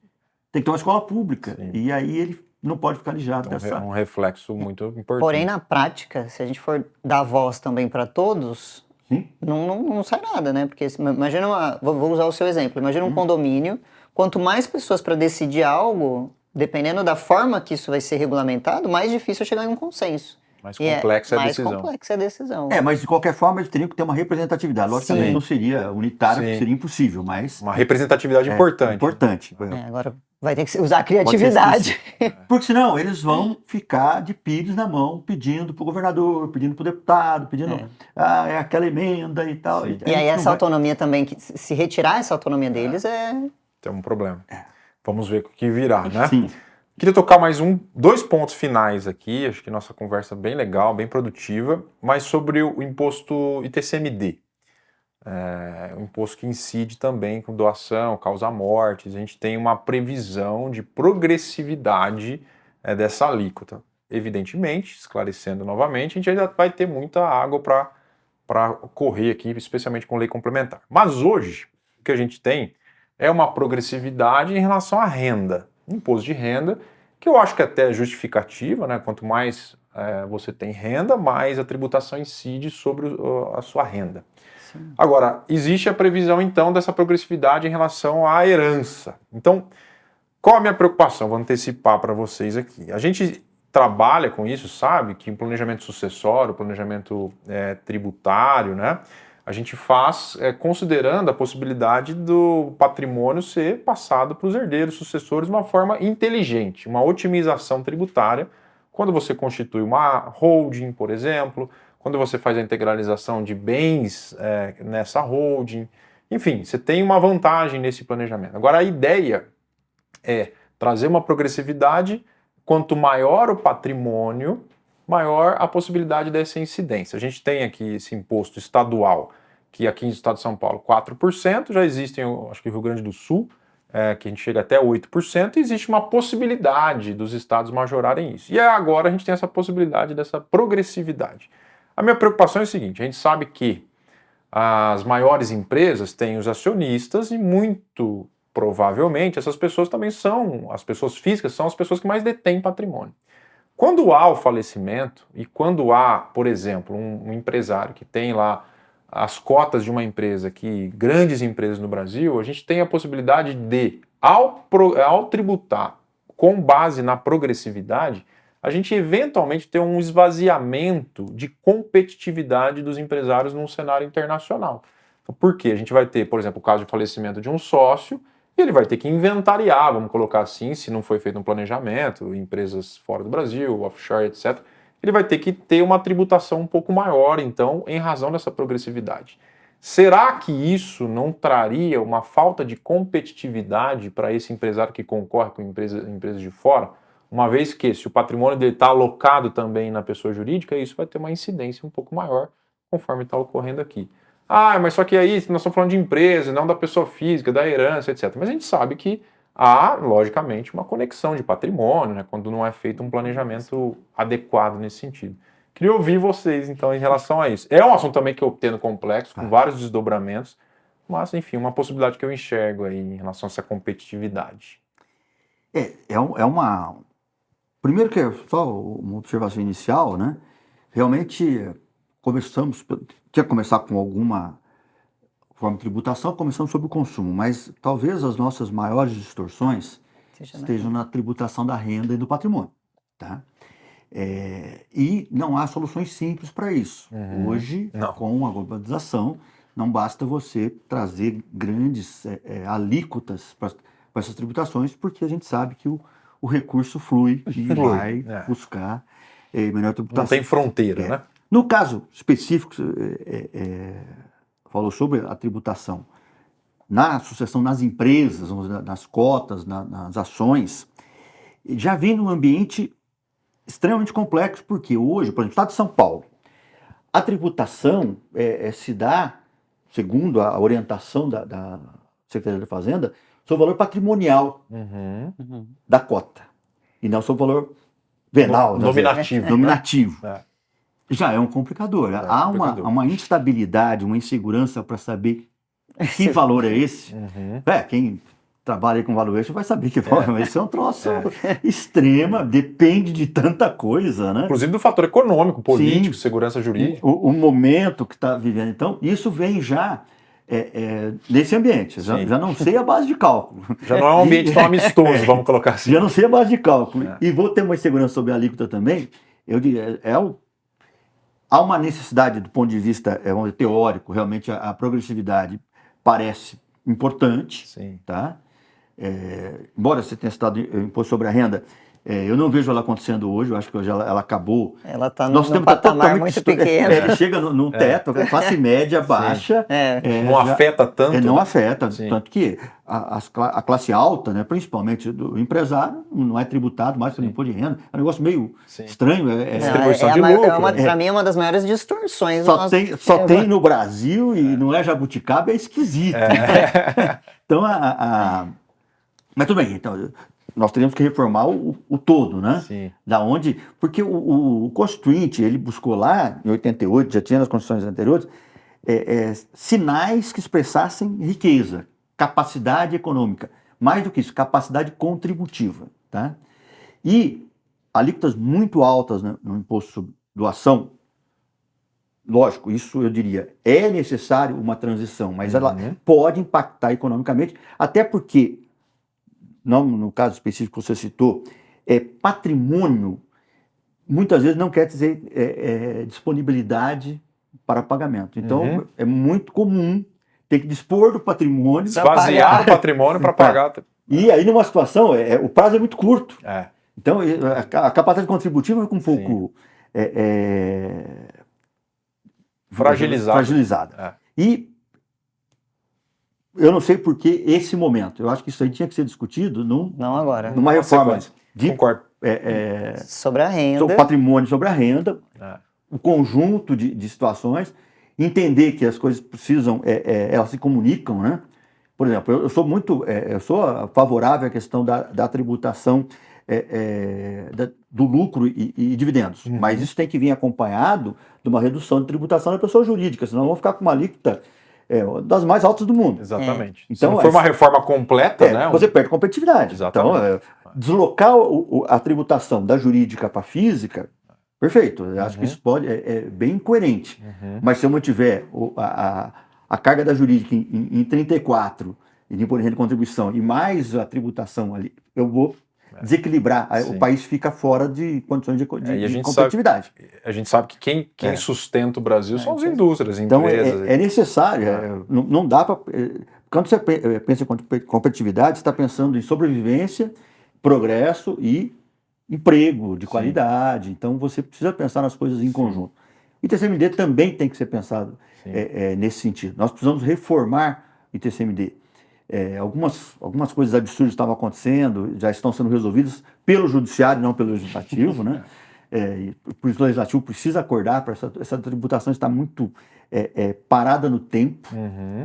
tem que ter uma escola pública. Sim. E aí ele não pode ficar lijado Então, dessa. é um reflexo muito importante. Porém, na prática, se a gente for dar voz também para todos, Sim. não sai nada, né? Porque imagina vou usar o seu exemplo, imagina um condomínio, quanto mais pessoas para decidir algo, dependendo da forma que isso vai ser regulamentado, mais difícil é chegar em um consenso. Mais E complexa é a mais decisão. complexa é a decisão. Mas de qualquer forma eles teriam que ter uma representatividade. Logicamente Sim. não seria unitário, Sim. porque seria impossível, mas Uma representatividade importante. importante. Agora vai ter que usar a criatividade. Porque senão eles vão ficar de pires na mão, pedindo para o governador, pedindo para o deputado, pedindo aquela emenda e tal. Sim. E aí essa autonomia também, que se retirar essa autonomia deles Tem um problema. Vamos ver o que virá, né? Sim. Queria tocar mais dois pontos finais aqui, acho que nossa conversa é bem legal, bem produtiva, mas sobre o imposto ITCMD. Um imposto que incide também com doação, causa mortes. A gente tem uma previsão de progressividade dessa alíquota. Evidentemente, esclarecendo novamente, a gente ainda vai ter muita água para correr aqui, especialmente com lei complementar. Mas hoje, o que a gente tem é uma progressividade em relação à renda. Imposto de renda, que eu acho que até é justificativa, né? Quanto mais você tem renda, mais a tributação incide sobre a sua renda. Sim. Agora, existe a previsão, então, dessa progressividade em relação à herança. Então, qual a minha preocupação? Vou antecipar para vocês aqui. A gente trabalha com isso, sabe? Que o planejamento sucessório, o planejamento tributário, né? A gente faz considerando a possibilidade do patrimônio ser passado para os herdeiros sucessores de uma forma inteligente, uma otimização tributária, quando você constitui uma holding, por exemplo, quando você faz a integralização de bens nessa holding, enfim, você tem uma vantagem nesse planejamento. Agora, a ideia é trazer uma progressividade, quanto maior o patrimônio, maior a possibilidade dessa incidência. A gente tem aqui esse imposto estadual, que aqui no estado de São Paulo, 4%, já existem, acho que no Rio Grande do Sul, que a gente chega até 8%, e existe uma possibilidade dos estados majorarem isso. E agora a gente tem essa possibilidade dessa progressividade. A minha preocupação é a seguinte, a gente sabe que as maiores empresas têm os acionistas e muito provavelmente essas pessoas também são, as pessoas físicas são as pessoas que mais detêm patrimônio. Quando há o falecimento e quando há, por exemplo, um empresário que tem lá as cotas de uma empresa, grandes empresas no Brasil, a gente tem a possibilidade de, ao tributar com base na progressividade, a gente eventualmente ter um esvaziamento de competitividade dos empresários num cenário internacional. Por quê? A gente vai ter, por exemplo, o caso de falecimento de um sócio, e ele vai ter que inventariar, vamos colocar assim, se não foi feito um planejamento, empresas fora do Brasil, offshore, etc., ele vai ter que ter uma tributação um pouco maior, então, em razão dessa progressividade. Será que isso não traria uma falta de competitividade para esse empresário que concorre com empresas de fora? Uma vez que, se o patrimônio dele está alocado também na pessoa jurídica, isso vai ter uma incidência um pouco maior, conforme está ocorrendo aqui. Mas só que aí nós estamos falando de empresa, não da pessoa física, da herança, etc. Mas a gente sabe que há, logicamente, uma conexão de patrimônio, né, quando não é feito um planejamento adequado nesse sentido. Queria ouvir vocês, então, em relação a isso. É um assunto também que eu tendo complexo, com vários desdobramentos, mas, enfim, uma possibilidade que eu enxergo aí em relação a essa competitividade. Primeiro que é só uma observação inicial, né? Realmente quer começar com alguma forma de tributação, começamos sobre o consumo, mas talvez as nossas maiores distorções estejam na tributação da renda e do patrimônio, tá? E não há soluções simples para isso. Hoje, com a globalização, não basta você trazer grandes alíquotas para essas tributações, porque a gente sabe que o recurso flui e vai buscar melhor tributação. Não tem fronteira, né? No caso específico, falou sobre a tributação na sucessão nas empresas, nas cotas, nas ações, já vem num ambiente extremamente complexo, porque hoje, por exemplo, no estado de São Paulo, a tributação se dá, segundo a orientação da Secretaria da Fazenda, sobre o valor patrimonial da cota, e não sobre o valor venal. Nominativo. Já é um complicador. Há uma instabilidade, uma insegurança para saber que valor é esse. Quem trabalha com valuation vai saber que isso é um troço extrema, depende de tanta coisa, né? Inclusive do fator econômico, político, Sim, segurança jurídica. o momento que está vivendo. Então, isso vem já nesse ambiente. Já não sei a base de cálculo. Já não é um ambiente tão amistoso, vamos colocar assim. Já não sei a base de cálculo. E vou ter uma insegurança sobre a alíquota também. Eu diria, há uma necessidade do ponto de vista teórico, realmente a progressividade parece importante. Sim. Tá? Embora você tenha citado o imposto sobre a renda, eu não vejo ela acontecendo hoje, eu acho que hoje ela acabou. Ela está num patamar muito pequeno. Chega no teto, classe média baixa. Não afeta tanto. Não afeta, tanto que a classe alta, né, principalmente do empresário, não é tributado mais pelo imposto de renda. É um negócio meio estranho. Distribuição de lucro. Para mim é uma das maiores distorções. Só tem no Brasil e não é jabuticaba, é esquisito. Então, mas tudo bem, então nós teríamos que reformar o todo, né? Sim. Da onde, porque o Constituinte, ele buscou lá, em 88, já tinha nas constituições anteriores, sinais que expressassem riqueza, capacidade econômica. Mais do que isso, capacidade contributiva, tá? E alíquotas muito altas, né, no imposto sobre doação, lógico, isso eu diria, é necessário uma transição, mas ela pode impactar economicamente, até porque, não no caso específico que você citou, patrimônio muitas vezes não quer dizer disponibilidade para pagamento. Então, é muito comum ter que dispor do patrimônio. Esvaziar o patrimônio para pagar. E aí, numa situação, o prazo é muito curto. Então, a capacidade contributiva fica um pouco fragilizada. E eu não sei por que esse momento. Eu acho que isso aí tinha que ser discutido não agora. Numa reforma Concordo. Sobre a renda. Sobre o patrimônio, sobre a renda, o conjunto de situações, entender que as coisas precisam, elas se comunicam, né? Por exemplo, eu sou favorável à questão da tributação do lucro e dividendos, mas isso tem que vir acompanhado de uma redução de tributação da pessoa jurídica, senão vamos ficar com uma alíquota das mais altas do mundo. Exatamente. Então, se não for uma reforma completa, né? Você perde competitividade. Exatamente. Então, deslocar a tributação da jurídica para a física, perfeito. Eu acho que isso é bem coerente. Mas se eu mantiver a carga da jurídica em 34, de imposto de renda e contribuição, e mais a tributação ali, eu vou desequilibrar. O país fica fora de condições de competitividade. A gente sabe que quem sustenta o Brasil são as indústrias, então, empresas. É necessário. Não dá para... Quando você pensa em competitividade, você está pensando em sobrevivência, progresso e emprego de qualidade. Então, você precisa pensar nas coisas em conjunto. O ITCMD também tem que ser pensado nesse sentido. Nós precisamos reformar o ITCMD. Algumas coisas absurdas estavam acontecendo, já estão sendo resolvidas pelo judiciário, não pelo legislativo, né? Por isso o legislativo precisa acordar para essa tributação está muito parada no tempo.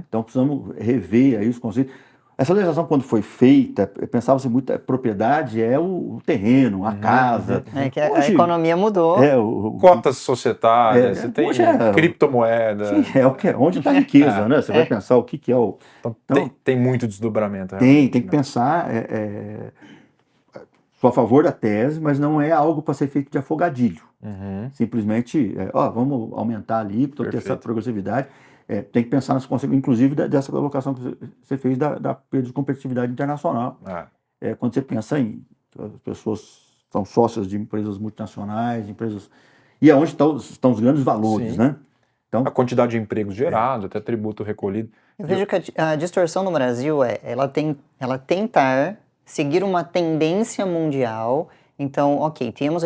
Então precisamos rever aí os conceitos. Essa legislação, quando foi feita, pensava-se muito, a propriedade é o terreno, a casa. Que hoje, a economia mudou. Cotas societárias, você tem criptomoeda. Sim, onde está a riqueza, né? Você vai pensar o que é o... Então, tem muito desdobramento. Tem que pensar, sou a favor da tese, mas não é algo para ser feito de afogadilho. Simplesmente, vamos aumentar ali, ter essa progressividade. Tem que pensar nas consequências, inclusive dessa colocação que você fez da perda de competitividade internacional. Quando você pensa em as pessoas são sócias de empresas multinacionais, e é onde estão os grandes valores, né? Então, a quantidade de empregos gerados, até tributo recolhido. Eu vejo que a distorção no Brasil ela tentar seguir uma tendência mundial. Então, temos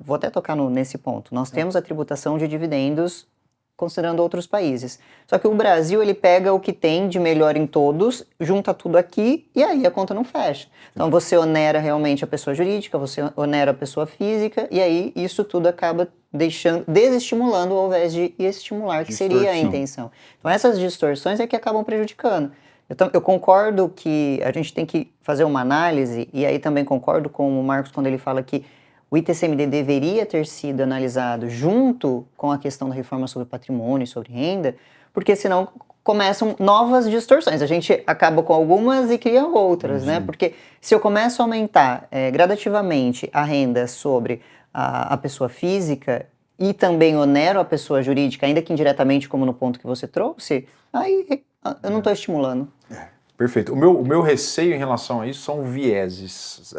vou até tocar nesse ponto. Nós temos a tributação de dividendos considerando outros países. Só que o Brasil, ele pega o que tem de melhor em todos, junta tudo aqui e aí a conta não fecha. Então você onera realmente a pessoa jurídica, você onera a pessoa física e aí isso tudo acaba desestimulando ao invés de estimular, que seria a intenção. Então essas distorções é que acabam prejudicando. Eu concordo que a gente tem que fazer uma análise, e aí também concordo com o Marcos quando ele fala que o ITCMD deveria ter sido analisado junto com a questão da reforma sobre patrimônio e sobre renda, porque senão começam novas distorções. A gente acaba com algumas e cria outras, né? Porque se eu começo a aumentar gradativamente a renda sobre a pessoa física e também onero a pessoa jurídica, ainda que indiretamente, como no ponto que você trouxe, aí eu não estou estimulando. Perfeito. O meu receio em relação a isso são vieses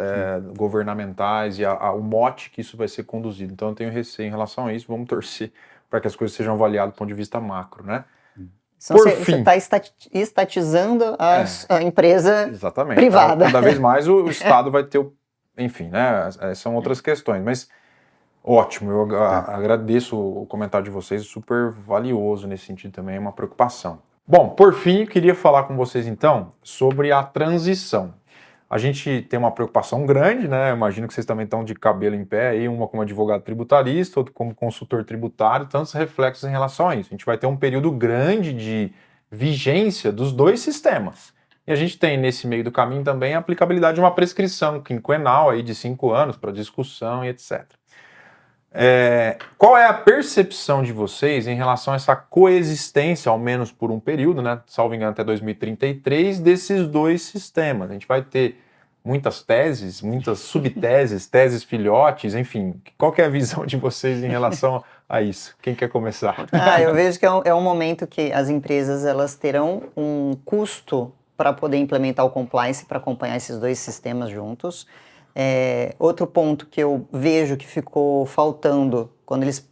governamentais e o mote que isso vai ser conduzido. Então eu tenho receio em relação a isso, vamos torcer para que as coisas sejam avaliadas do ponto de vista macro, né? Então você está estatizando a empresa exatamente. privada. Cada vez mais o Estado vai ter, enfim, né? São outras questões, mas ótimo, eu agradeço o comentário de vocês, super valioso nesse sentido também, é uma preocupação. Bom, por fim, eu queria falar com vocês então sobre a transição. A gente tem uma preocupação grande, né? Eu imagino que vocês também estão de cabelo em pé aí, uma como advogado tributarista, outra como consultor tributário, tantos reflexos em relação a isso. A gente vai ter um período grande de vigência dos dois sistemas. E a gente tem nesse meio do caminho também a aplicabilidade de uma prescrição quinquenal aí de 5 anos para discussão e etc. Qual é a percepção de vocês em relação a essa coexistência, ao menos por um período, né, salvo engano até 2033, desses dois sistemas? A gente vai ter muitas teses, muitas subteses, teses filhotes, enfim. Qual que é a visão de vocês em relação a isso? Quem quer começar? Eu vejo que é um momento que as empresas elas terão um custo para poder implementar o compliance, para acompanhar esses dois sistemas juntos. Outro ponto que eu vejo que ficou faltando quando eles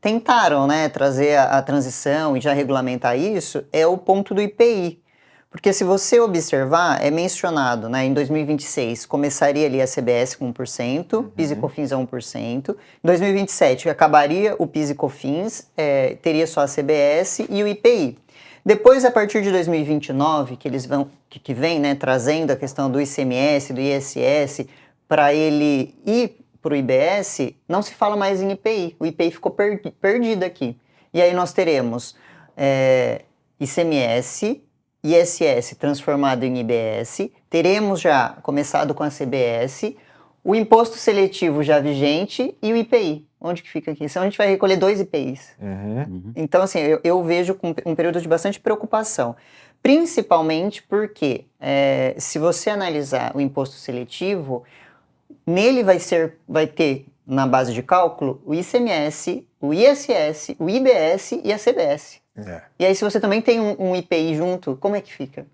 tentaram, né, trazer a transição e já regulamentar isso, é o ponto do IPI. Porque se você observar, é mencionado, né, em 2026 começaria ali a CBS com 1%, PIS e COFINS a 1%. Em 2027 acabaria o PIS e COFINS, teria só a CBS e o IPI. Depois, a partir de 2029, que eles vão, que vem, né, trazendo a questão do ICMS, do ISS, para ele ir para o IBS, não se fala mais em IPI. O IPI ficou perdido aqui. E aí nós teremos ICMS, ISS transformado em IBS, teremos já começado com a CBS, o imposto seletivo já vigente e o IPI. Onde que fica aqui? Então a gente vai recolher 2 IPIs. Então, assim, eu vejo com um período de bastante preocupação. Principalmente porque, se você analisar o imposto seletivo, nele vai ter, na base de cálculo, o ICMS, o ISS, o IBS e a CBS. E aí, se você também tem um IPI junto, como é que fica?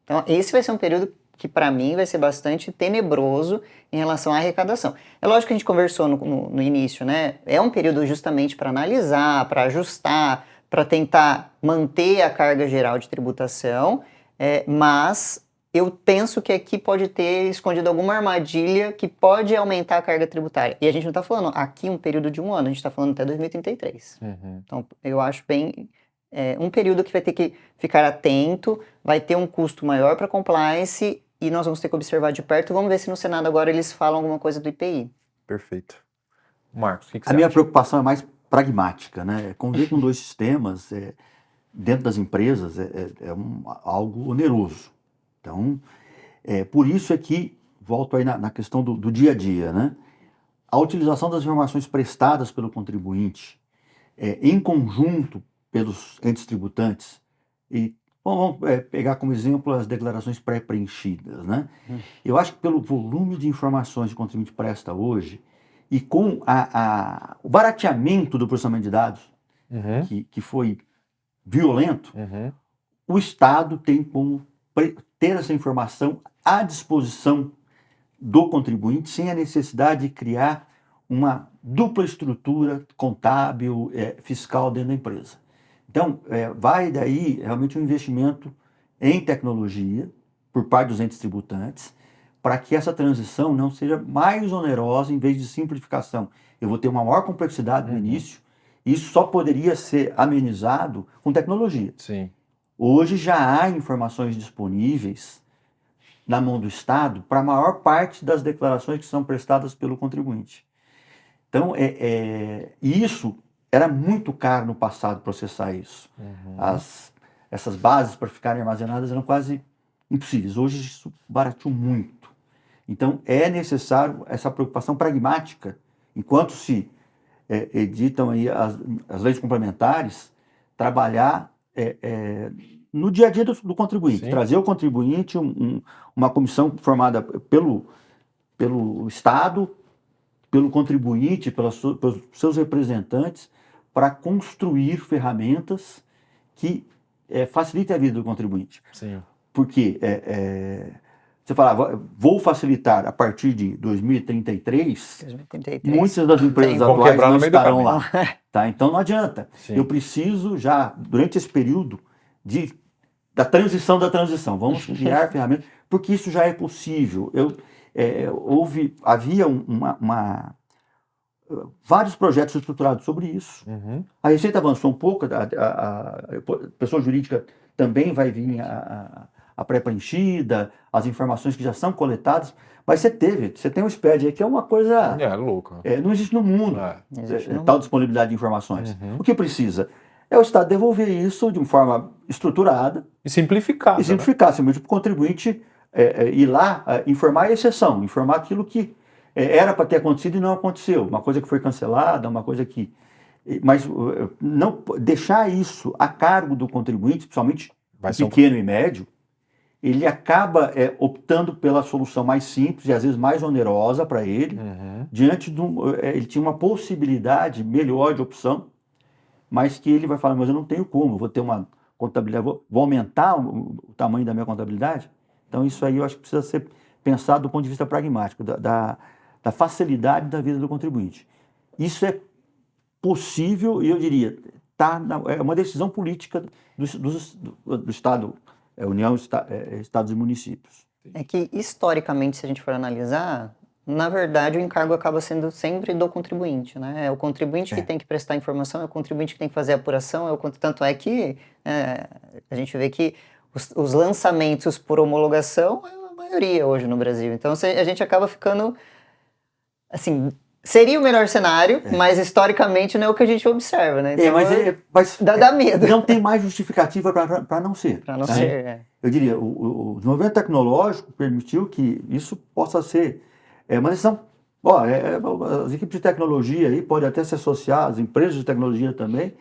Então, esse vai ser um período que, para mim, vai ser bastante tenebroso em relação à arrecadação. É lógico que a gente conversou no início, né? É um período justamente para analisar, para ajustar, para tentar manter a carga geral de tributação, mas eu penso que aqui pode ter escondido alguma armadilha que pode aumentar a carga tributária. E a gente não está falando aqui um período de 1 ano, a gente está falando até 2033. Então, eu acho bem... um período que vai ter que ficar atento, vai ter um custo maior para compliance e nós vamos ter que observar de perto. Vamos ver se no Senado agora eles falam alguma coisa do IPI. Perfeito. Marcos, o que você A minha acha? preocupação é mais pragmática, né? Conviver com dois sistemas dentro das empresas algo oneroso. Então, por isso é que, volto aí na questão do dia a dia, né? A utilização das informações prestadas pelo contribuinte em conjunto pelos entes tributantes, e vamos pegar como exemplo as declarações pré-preenchidas, né? Eu acho que pelo volume de informações que o contribuinte presta hoje, e com o barateamento do processamento de dados, que foi violento, o Estado tem como ter essa informação à disposição do contribuinte, sem a necessidade de criar uma dupla estrutura contábil, fiscal dentro da empresa. Então, vai daí realmente um investimento em tecnologia por parte dos entes tributantes, para que essa transição não seja mais onerosa em vez de simplificação. Eu vou ter uma maior complexidade no início, e isso só poderia ser amenizado com tecnologia. Sim. Hoje já há informações disponíveis na mão do Estado para a maior parte das declarações que são prestadas pelo contribuinte. Então, isso era muito caro no passado processar isso. Essas bases para ficarem armazenadas eram quase impossíveis. Hoje isso barateou muito. Então, é necessário essa preocupação pragmática, enquanto se editam aí as leis complementares, trabalhar no dia a dia do contribuinte. Sim. Trazer o contribuinte, uma comissão formada pelo Estado, pelo contribuinte, pelos seus representantes, para construir ferramentas que facilitem a vida do contribuinte. Sim. Porque você falava, vou facilitar a partir de 2033, muitas das empresas atuais não estarão lá. Tá? Então não adianta. Sim. Eu preciso já, durante esse período da transição da transição, vamos criar ferramentas, porque isso já é possível. Havia vários projetos estruturados sobre isso. Uhum. A Receita avançou um pouco, a pessoa jurídica também vai vir a pré-preenchida, as informações que já são coletadas, mas você tem um SPED aí que é uma coisa... louco. Não existe no mundo, tal disponibilidade de informações. Uhum. O que precisa é o Estado devolver isso de uma forma estruturada. E simplificar. Simplesmente para o contribuinte ir lá, informar a exceção, informar aquilo que era para ter acontecido e não aconteceu, uma coisa que foi cancelada, uma coisa que... Mas não deixar isso a cargo do contribuinte, principalmente pequeno e médio, ele acaba optando pela solução mais simples e às vezes mais onerosa para ele, diante de ele tinha uma possibilidade melhor de opção, mas que ele vai falar, mas eu não tenho como, vou ter uma contabilidade, vou aumentar o tamanho da minha contabilidade. Então isso aí eu acho que precisa ser pensado do ponto de vista pragmático, da facilidade da vida do contribuinte. Isso é possível e eu diria, é uma decisão política do Estado, União, Estados e municípios. É que, historicamente, se a gente for analisar, na verdade, o encargo acaba sendo sempre do contribuinte, né? É o contribuinte que tem que prestar informação, é o contribuinte que tem que fazer a apuração, tanto é que a gente vê que os lançamentos por homologação é a maioria hoje no Brasil. Então, a gente acaba ficando, assim... Seria o melhor cenário, mas historicamente não é o que a gente observa, né? Então, mas dá medo. Não tem mais justificativa para não ser. Para não ser, Eu diria, o desenvolvimento tecnológico permitiu que isso possa ser uma decisão. As equipes de tecnologia aí podem até se associar, as empresas de tecnologia também,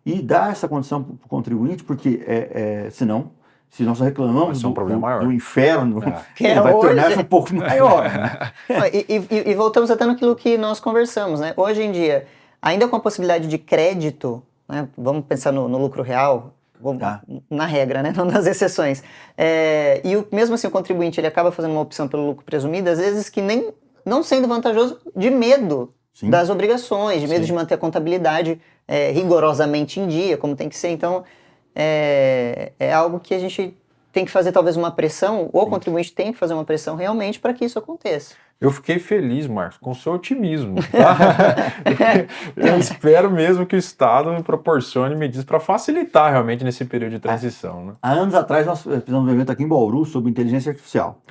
e dar essa condição para o contribuinte, porque senão... Se nós reclamamos do inferno, vai tornar-se um pouco maior. Né? E voltamos até naquilo que nós conversamos, né? Hoje em dia, ainda com a possibilidade de crédito, né? Vamos pensar no lucro real, na regra, né? Não nas exceções. Mesmo assim, o contribuinte ele acaba fazendo uma opção pelo lucro presumido, às vezes que nem não sendo vantajoso, de medo das obrigações, de medo de manter a contabilidade rigorosamente em dia, como tem que ser. Então, é algo que a gente tem que fazer talvez uma pressão, ou o contribuinte tem que fazer uma pressão realmente para que isso aconteça. Eu fiquei feliz, Marcos, com o seu otimismo. Tá? Eu espero mesmo que o Estado me proporcione medidas para facilitar realmente nesse período de transição. Né? Há anos atrás nós fizemos um evento aqui em Bauru sobre inteligência artificial.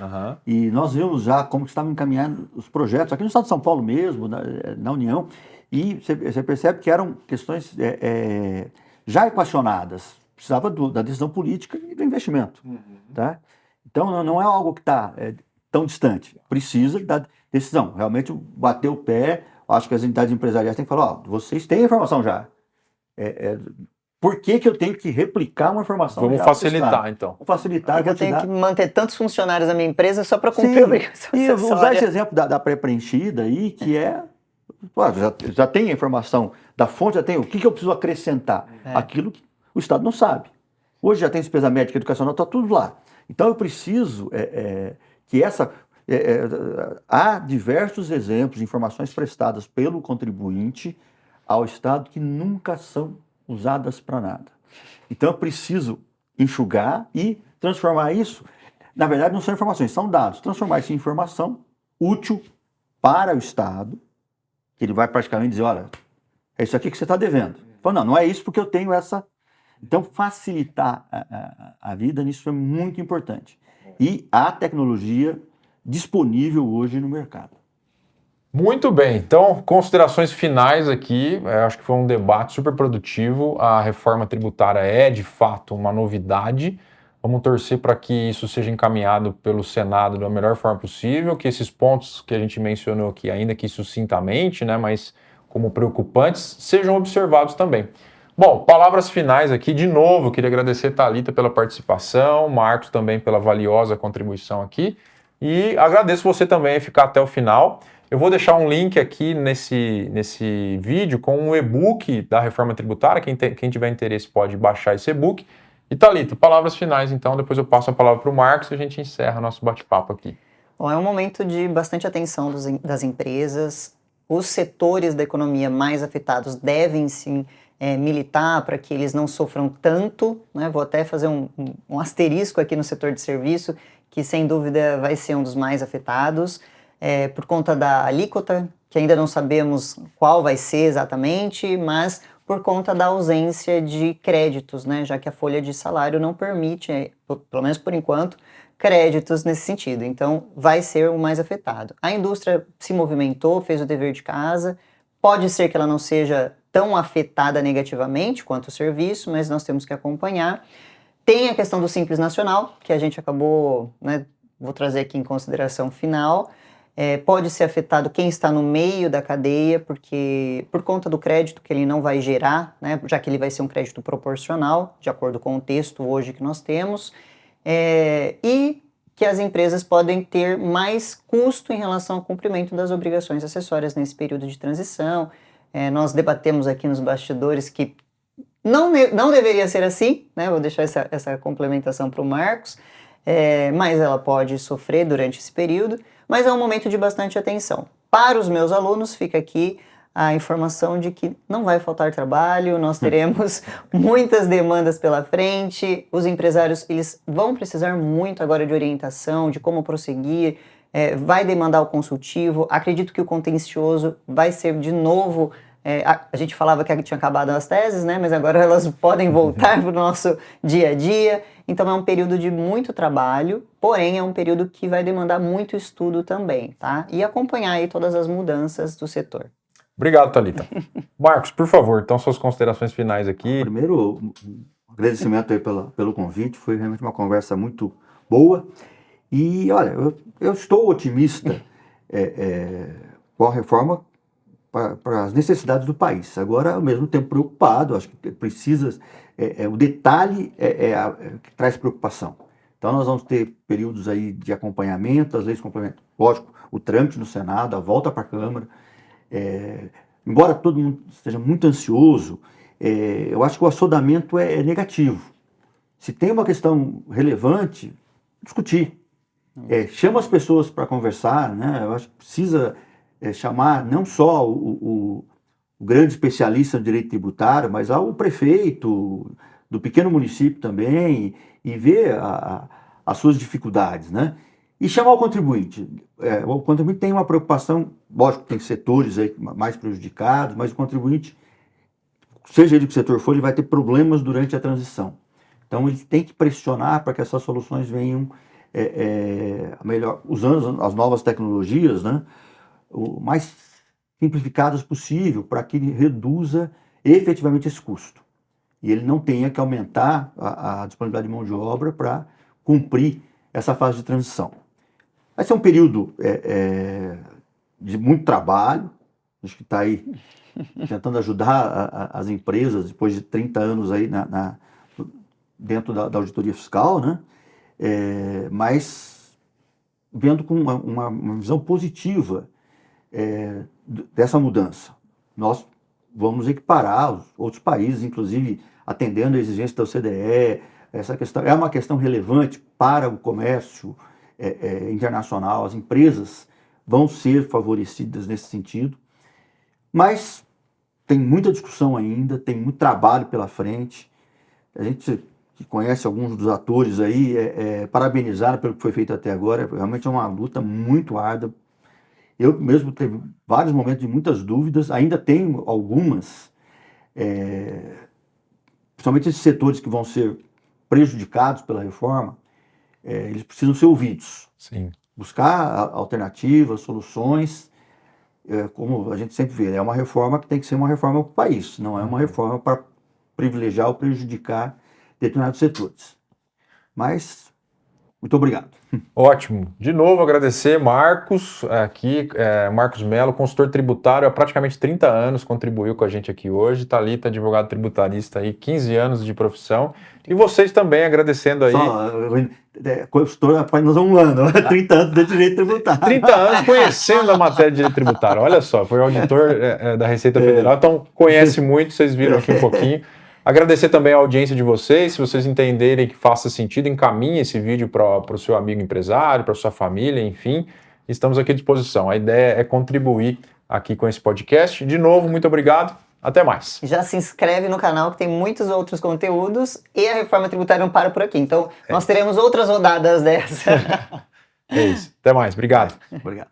E nós vimos já como que estavam encaminhando os projetos, aqui no estado de São Paulo mesmo, na União, e você percebe que eram questões já equacionadas. Precisava da decisão política e do investimento. Tá? Então, não é algo que está tão distante. Precisa da decisão. Realmente, bater o pé, acho que as entidades empresariais têm que falar, vocês têm a informação já. Por que eu tenho que replicar uma informação? Vamos facilitar, então. Vamos facilitar. Eu tenho que manter tantos funcionários na minha empresa só para cumprir a obrigação. E usar esse exemplo da pré-preenchida aí, que já tem a informação da fonte, já tem o que eu preciso acrescentar. Aquilo que o Estado não sabe. Hoje já tem despesa médica educacional, está tudo lá. Então eu preciso que há diversos exemplos de informações prestadas pelo contribuinte ao Estado que nunca são usadas para nada. Então eu preciso enxugar e transformar isso. Na verdade não são informações, são dados. Transformar isso em informação útil para o Estado, que ele vai praticamente dizer, olha, é isso aqui que você está devendo. Fala, não é isso porque eu tenho essa... Então, facilitar a vida nisso é muito importante. E há tecnologia disponível hoje no mercado. Muito bem. Então, considerações finais aqui. Acho que foi um debate super produtivo. A reforma tributária é, de fato, uma novidade. Vamos torcer para que isso seja encaminhado pelo Senado da melhor forma possível, que esses pontos que a gente mencionou aqui, ainda que sucintamente, né, mas como preocupantes, sejam observados também. Bom, palavras finais aqui. De novo, queria agradecer a Thalita pela participação, Marcos também pela valiosa contribuição aqui. E agradeço você também a ficar até o final. Eu vou deixar um link aqui nesse vídeo com um e-book da reforma tributária. Quem tiver interesse pode baixar esse e-book. E Thalita, palavras finais então, depois eu passo a palavra para o Marcos e a gente encerra nosso bate-papo aqui. Bom, é um momento de bastante atenção das empresas. Os setores da economia mais afetados devem sim militar para que eles não sofram tanto, né? Vou até fazer um asterisco aqui no setor de serviço, que sem dúvida vai ser um dos mais afetados, por conta da alíquota, que ainda não sabemos qual vai ser exatamente, mas por conta da ausência de créditos, né? Já que a folha de salário não permite, pelo menos por enquanto, créditos nesse sentido. Então, vai ser o mais afetado. A indústria se movimentou, fez o dever de casa. Pode ser que ela não seja tão afetada negativamente quanto o serviço, mas nós temos que acompanhar. Tem a questão do Simples Nacional, que a gente acabou, né, vou trazer aqui em consideração final. Pode ser afetado quem está no meio da cadeia, porque por conta do crédito que ele não vai gerar, né, já que ele vai ser um crédito proporcional, de acordo com o texto hoje que nós temos, e que as empresas podem ter mais custo em relação ao cumprimento das obrigações acessórias nesse período de transição. Nós debatemos aqui nos bastidores que não deveria ser assim, né? Vou deixar essa complementação para o Marcos, mas ela pode sofrer durante esse período, mas é um momento de bastante atenção. Para os meus alunos, fica aqui a informação de que não vai faltar trabalho, nós teremos muitas demandas pela frente, os empresários eles vão precisar muito agora de orientação, de como prosseguir, vai demandar o consultivo, acredito que o contencioso vai ser de novo, a gente falava que tinha acabado as teses, né, mas agora elas podem voltar para o nosso dia a dia, então é um período de muito trabalho, porém é um período que vai demandar muito estudo também, tá? E acompanhar aí todas as mudanças do setor. Obrigado, Thalita. Marcos, por favor, então suas considerações finais aqui. Primeiro, um agradecimento aí pelo convite, foi realmente uma conversa muito boa. E, olha, eu estou otimista com a reforma para as necessidades do país. Agora, ao mesmo tempo, preocupado, acho que precisa... o detalhe que traz preocupação. Então, nós vamos ter períodos aí de acompanhamento, as leis complementam, lógico, o trâmite no Senado, a volta para a Câmara. Embora todo mundo esteja muito ansioso, eu acho que o assodamento é negativo. Se tem uma questão relevante, discutir. Chama as pessoas para conversar, né? Eu acho que precisa chamar não só o grande especialista em direito tributário, mas o prefeito do pequeno município também, e ver as suas dificuldades, né? E chamar o contribuinte. O contribuinte tem uma preocupação, lógico que tem setores aí mais prejudicados, mas o contribuinte, seja ele que setor for, ele vai ter problemas durante a transição. Então ele tem que pressionar para que essas soluções venham melhor, usando as novas tecnologias, né, o mais simplificadas possível, para que ele reduza efetivamente esse custo. E ele não tenha que aumentar a disponibilidade de mão de obra para cumprir essa fase de transição. Vai ser um período de muito trabalho, acho que está aí tentando ajudar as empresas, depois de 30 anos aí dentro da auditoria fiscal, né? Mas vendo com uma visão positiva dessa mudança. Nós vamos equiparar os outros países, inclusive atendendo a exigência da OCDE. Essa questão é uma questão relevante para o comércio internacional, as empresas vão ser favorecidas nesse sentido, mas tem muita discussão ainda, tem muito trabalho pela frente. A gente que conhece alguns dos atores aí, parabenizar pelo que foi feito até agora, realmente é uma luta muito árdua. Eu mesmo teve vários momentos de muitas dúvidas, ainda tenho algumas, principalmente esses setores que vão ser prejudicados pela reforma, eles precisam ser ouvidos. Sim. Buscar alternativas, soluções, como a gente sempre vê, é uma reforma que tem que ser uma reforma para o país, não é uma reforma para privilegiar ou prejudicar determinados setores. Mas Muito obrigado. Ótimo. De novo, agradecer Marcos, Marcos Melo, consultor tributário há praticamente 30 anos, contribuiu com a gente aqui hoje. Thalita, advogado tributarista aí, 15 anos de profissão. E vocês também, agradecendo aí. Consultor apenas 1 ano, 30 anos de direito tributário. 30 anos conhecendo a matéria de direito tributário. Olha só, foi auditor da Receita Federal, então conhece muito, vocês viram aqui um pouquinho. Agradecer também a audiência de vocês. Se vocês entenderem que faça sentido, encaminhe esse vídeo para o seu amigo empresário, para sua família, enfim. Estamos aqui à disposição. A ideia é contribuir aqui com esse podcast. De novo, muito obrigado. Até mais. Já se inscreve no canal que tem muitos outros conteúdos e a reforma tributária não para por aqui. Então, nós teremos outras rodadas dessa. É isso. Até mais. Obrigado. Obrigado.